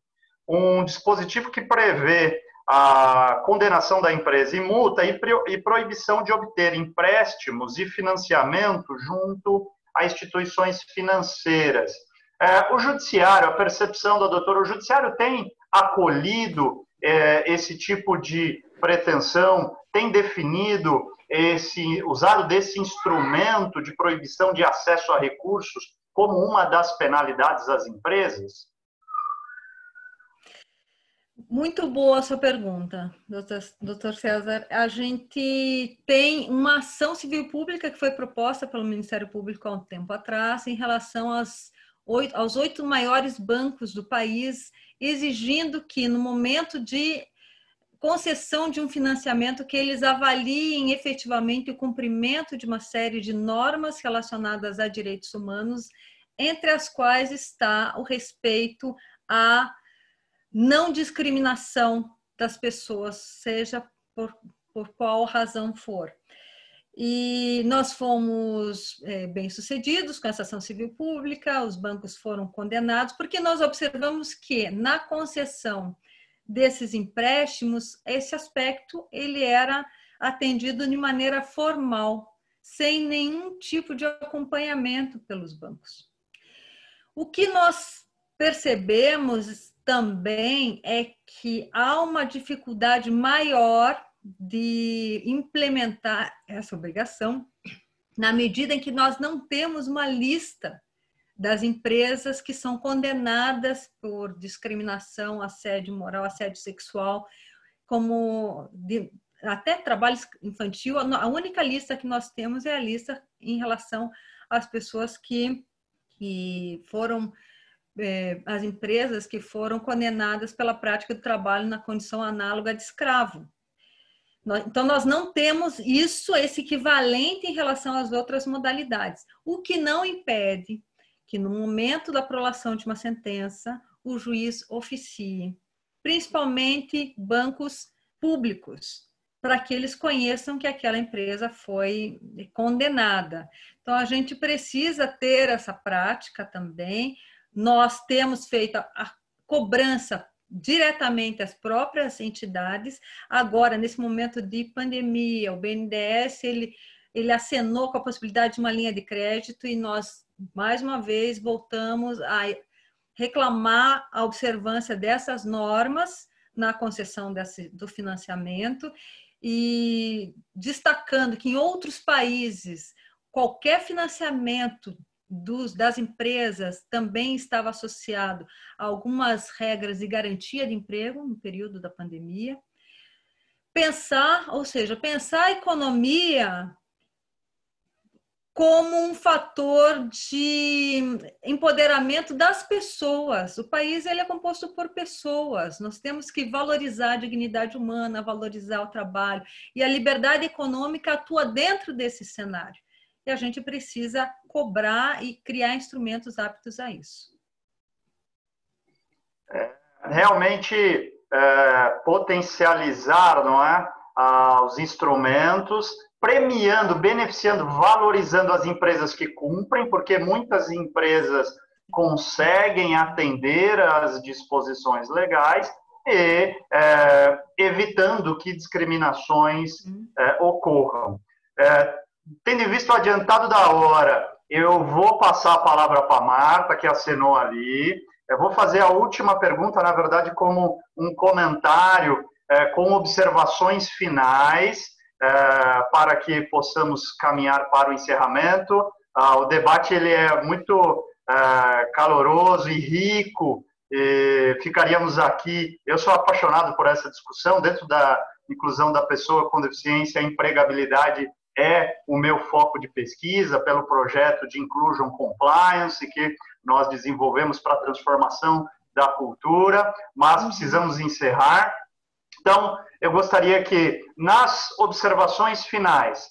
um dispositivo que prevê a condenação da empresa em multa e proibição de obter empréstimos e financiamento junto a instituições financeiras. O judiciário, a percepção da doutora, o judiciário tem acolhido esse tipo de pretensão, tem definido usado desse instrumento de proibição de acesso a recursos como uma das penalidades às empresas? Muito boa a sua pergunta, doutor César. A gente tem uma ação civil pública que foi proposta pelo Ministério Público há um tempo atrás em relação aos 8 maiores bancos do país, exigindo que no momento de concessão de um financiamento que eles avaliem efetivamente o cumprimento de uma série de normas relacionadas a direitos humanos, entre as quais está o respeito à não discriminação das pessoas, seja por qual razão for. E nós fomos bem-sucedidos com essa ação civil pública, os bancos foram condenados, porque nós observamos que na concessão desses empréstimos, esse aspecto ele era atendido de maneira formal, sem nenhum tipo de acompanhamento pelos bancos. O que nós percebemos também é que há uma dificuldade maior de implementar essa obrigação, na medida em que nós não temos uma lista das empresas que são condenadas por discriminação, assédio moral, assédio sexual, até trabalho infantil. A única lista que nós temos é a lista em relação às pessoas que foram, as empresas que foram condenadas pela prática do trabalho na condição análoga de escravo. Então, nós não temos esse equivalente em relação às outras modalidades, o que não impede que no momento da prolação de uma sentença, o juiz oficie, principalmente bancos públicos, para que eles conheçam que aquela empresa foi condenada. Então, a gente precisa ter essa prática também. Nós temos feito a cobrança diretamente às próprias entidades. Agora, nesse momento de pandemia, o BNDES, ele acenou com a possibilidade de uma linha de crédito e nós, mais uma vez, voltamos a reclamar a observância dessas normas na concessão do financiamento e destacando que em outros países, qualquer financiamento das empresas também estava associado a algumas regras de garantia de emprego no período da pandemia. Pensar a economia como um fator de empoderamento das pessoas. O país ele é composto por pessoas. Nós temos que valorizar a dignidade humana, valorizar o trabalho. E a liberdade econômica atua dentro desse cenário. E a gente precisa cobrar e criar instrumentos aptos a isso. Realmente, potencializar, não é, os instrumentos, premiando, beneficiando, valorizando as empresas que cumprem, porque muitas empresas conseguem atender às disposições legais e evitando que discriminações ocorram. Tendo em vista o adiantado da hora, eu vou passar a palavra para a Marta, que acenou ali. Eu vou fazer a última pergunta, na verdade, como um comentário com observações finais, para que possamos caminhar para o encerramento. O debate ele é muito caloroso e rico, e ficaríamos aqui. Eu sou apaixonado por essa discussão. Dentro da inclusão da pessoa com deficiência, a empregabilidade é o meu foco de pesquisa, pelo projeto de Inclusion Compliance, que nós desenvolvemos para a transformação da cultura, mas precisamos encerrar. Então, eu gostaria que, nas observações finais,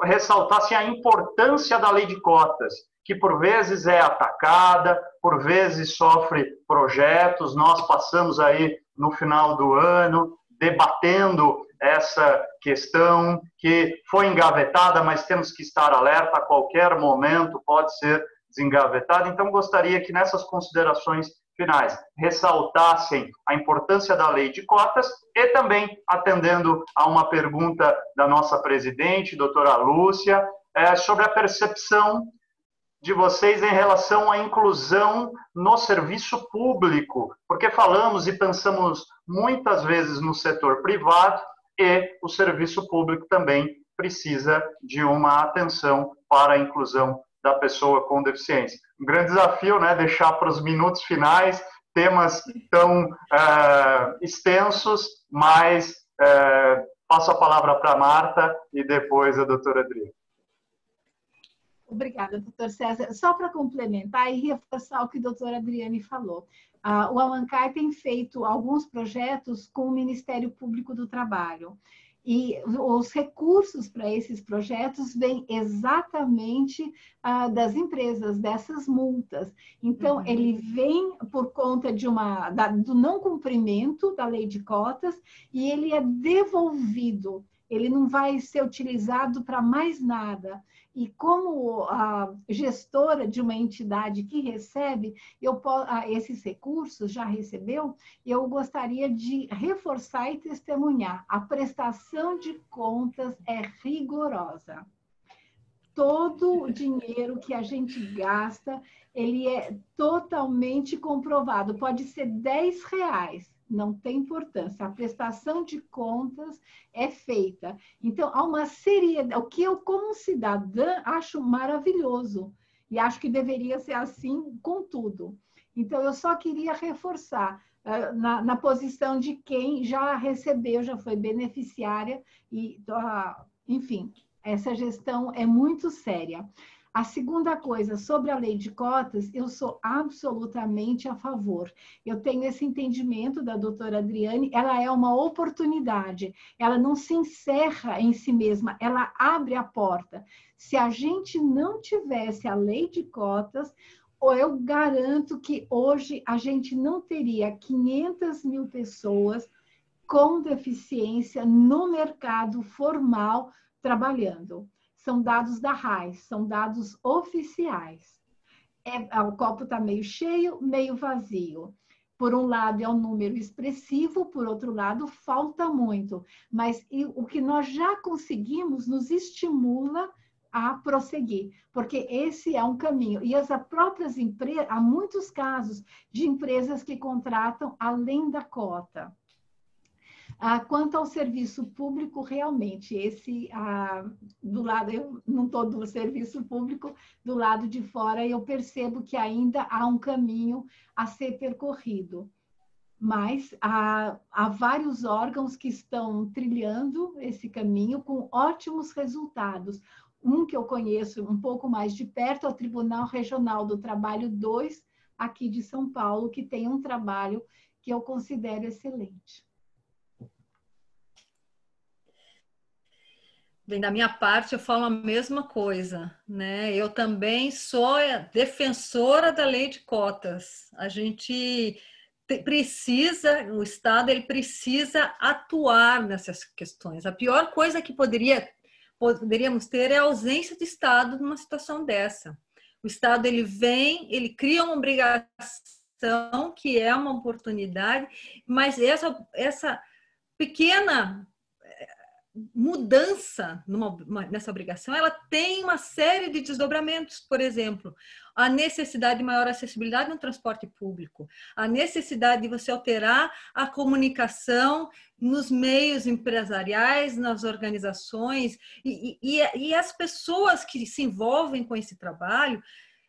ressaltasse a importância da lei de cotas, que por vezes é atacada, por vezes sofre projetos. Nós passamos aí no final do ano debatendo essa questão que foi engavetada, mas temos que estar alerta, a qualquer momento pode ser desengavetada. Então, gostaria que nessas considerações finais ressaltassem a importância da lei de cotas e também atendendo a uma pergunta da nossa presidente, doutora Lúcia, sobre a percepção de vocês em relação à inclusão no serviço público, porque falamos e pensamos muitas vezes no setor privado e o serviço público também precisa de uma atenção para a inclusão da pessoa com deficiência. Um grande desafio, né, deixar para os minutos finais temas tão extensos, mas passo a palavra para a Marta e depois a doutora Adriana. Obrigada, doutor César. Só para complementar e reforçar o que a doutora Adriane falou. O Alancai tem feito alguns projetos com o Ministério Público do Trabalho. E os recursos para esses projetos vêm exatamente das empresas, dessas multas. Então, ele vem por conta do não cumprimento da lei de cotas e ele é devolvido. Ele não vai ser utilizado para mais nada. E como a gestora de uma entidade que recebe esses recursos, já recebeu, eu gostaria de reforçar e testemunhar. A prestação de contas é rigorosa. Todo o dinheiro que a gente gasta, ele é totalmente comprovado. Pode ser R$10. Não tem importância, a prestação de contas é feita. Então, há uma seriedade, o que eu, como cidadã, acho maravilhoso, e acho que deveria ser assim com tudo. Então, eu só queria reforçar na posição de quem já recebeu, já foi beneficiária, e, enfim, essa gestão é muito séria. A segunda coisa, sobre a lei de cotas, eu sou absolutamente a favor. Eu tenho esse entendimento da doutora Adriane, ela é uma oportunidade, ela não se encerra em si mesma, ela abre a porta. Se a gente não tivesse a lei de cotas, eu garanto que hoje a gente não teria 500 mil pessoas com deficiência no mercado formal trabalhando. São dados da RAIS, são dados oficiais. O copo está meio cheio, meio vazio. Por um lado, é um número expressivo, por outro lado, falta muito. Mas o que nós já conseguimos nos estimula a prosseguir, porque esse é um caminho. E as próprias empresas, há muitos casos de empresas que contratam além da cota. Quanto ao serviço público, realmente, do lado, eu não estou do serviço público, do lado de fora, eu percebo que ainda há um caminho a ser percorrido. Mas há vários órgãos que estão trilhando esse caminho com ótimos resultados. Um que eu conheço um pouco mais de perto é o Tribunal Regional do Trabalho 2, aqui de São Paulo, que tem um trabalho que eu considero excelente. Bem, da minha parte, eu falo a mesma coisa, né? Eu também sou defensora da lei de cotas. A gente precisa, o Estado ele precisa atuar nessas questões. A pior coisa que poderíamos ter é a ausência do Estado numa situação dessa. O Estado ele vem, ele cria uma obrigação que é uma oportunidade, mas essa pequena mudança nessa obrigação, ela tem uma série de desdobramentos. Por exemplo, a necessidade de maior acessibilidade no transporte público, a necessidade de você alterar a comunicação nos meios empresariais, nas organizações, e as pessoas que se envolvem com esse trabalho,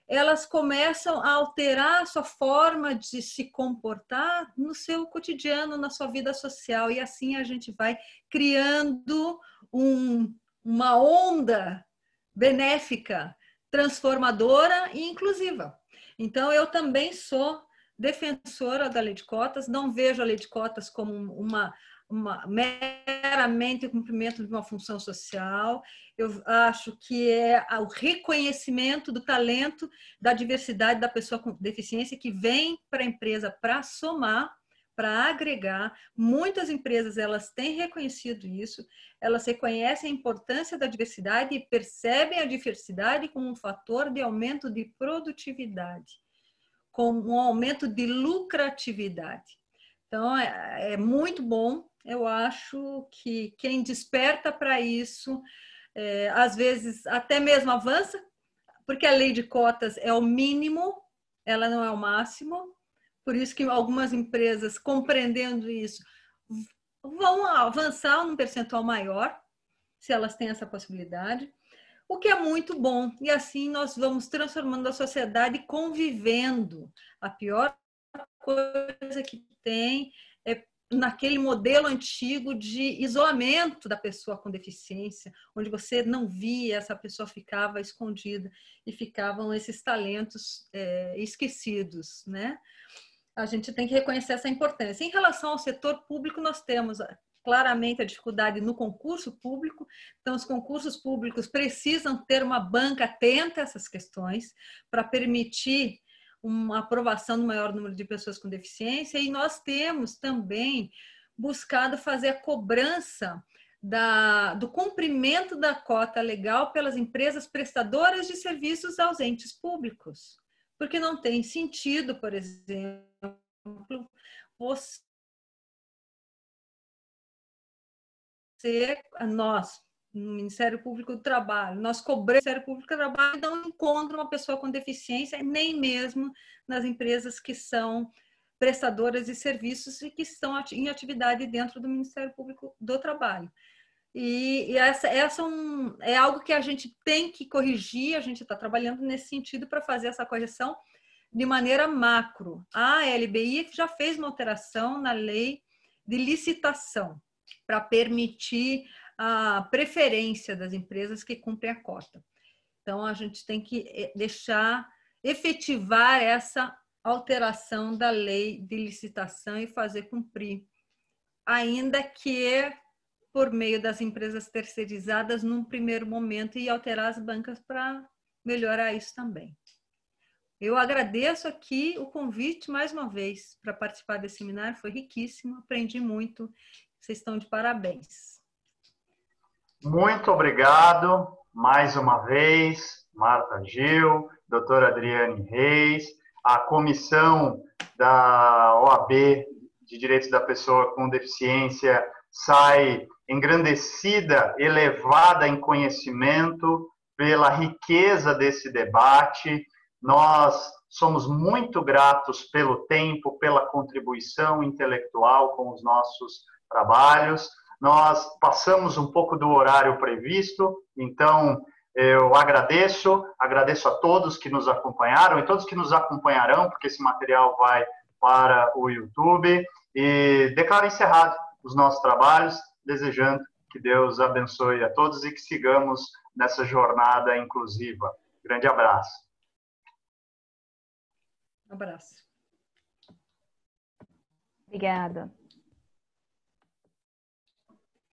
elas começam a alterar a sua forma de se comportar no seu cotidiano, na sua vida social. E assim a gente vai criando uma onda benéfica, transformadora e inclusiva. Então, eu também sou defensora da lei de cotas, não vejo a lei de cotas como meramente o cumprimento de uma função social. Eu acho que é o reconhecimento do talento, da diversidade da pessoa com deficiência que vem para a empresa para somar, para agregar. Muitas empresas elas têm reconhecido isso, elas reconhecem a importância da diversidade e percebem a diversidade como um fator de aumento de produtividade, como um aumento de lucratividade. Então, é muito bom. Eu acho que quem desperta para isso, às vezes até mesmo avança, porque a lei de cotas é o mínimo, ela não é o máximo. Por isso que algumas empresas, compreendendo isso, vão avançar num percentual maior, se elas têm essa possibilidade, o que é muito bom. E assim nós vamos transformando a sociedade convivendo. A pior coisa que tem é naquele modelo antigo de isolamento da pessoa com deficiência, onde você não via, essa pessoa ficava escondida e ficavam esses talentos esquecidos, né? A gente tem que reconhecer essa importância. Em relação ao setor público, nós temos claramente a dificuldade no concurso público. Então, os concursos públicos precisam ter uma banca atenta a essas questões para permitir uma aprovação do maior número de pessoas com deficiência, e nós temos também buscado fazer a cobrança do cumprimento da cota legal pelas empresas prestadoras de serviços aos entes públicos, porque não tem sentido, por exemplo, nós, no Ministério Público do Trabalho, nós cobramos o Ministério Público do Trabalho e não encontra uma pessoa com deficiência, nem mesmo nas empresas que são prestadoras de serviços e que estão em atividade dentro do Ministério Público do Trabalho. E essa é algo que a gente tem que corrigir, a gente está trabalhando nesse sentido para fazer essa correção de maneira macro. A LBI já fez uma alteração na lei de licitação para permitir a preferência das empresas que cumprem a cota. Então, a gente tem que efetivar essa alteração da lei de licitação e fazer cumprir, ainda que por meio das empresas terceirizadas num primeiro momento, e alterar as bancas para melhorar isso também. Eu agradeço aqui o convite mais uma vez para participar desse seminário, foi riquíssimo, aprendi muito, vocês estão de parabéns. Muito obrigado mais uma vez, Marta Gil, doutora Adriane Reis, a comissão da OAB de Direitos da Pessoa com Deficiência sai engrandecida, elevada em conhecimento pela riqueza desse debate. Nós somos muito gratos pelo tempo, pela contribuição intelectual com os nossos trabalhos. Nós passamos um pouco do horário previsto, então eu agradeço a todos que nos acompanharam e todos que nos acompanharão, porque esse material vai para o YouTube, e declaro encerrado os nossos trabalhos, desejando que Deus abençoe a todos e que sigamos nessa jornada inclusiva. Grande abraço. Um abraço. Obrigada.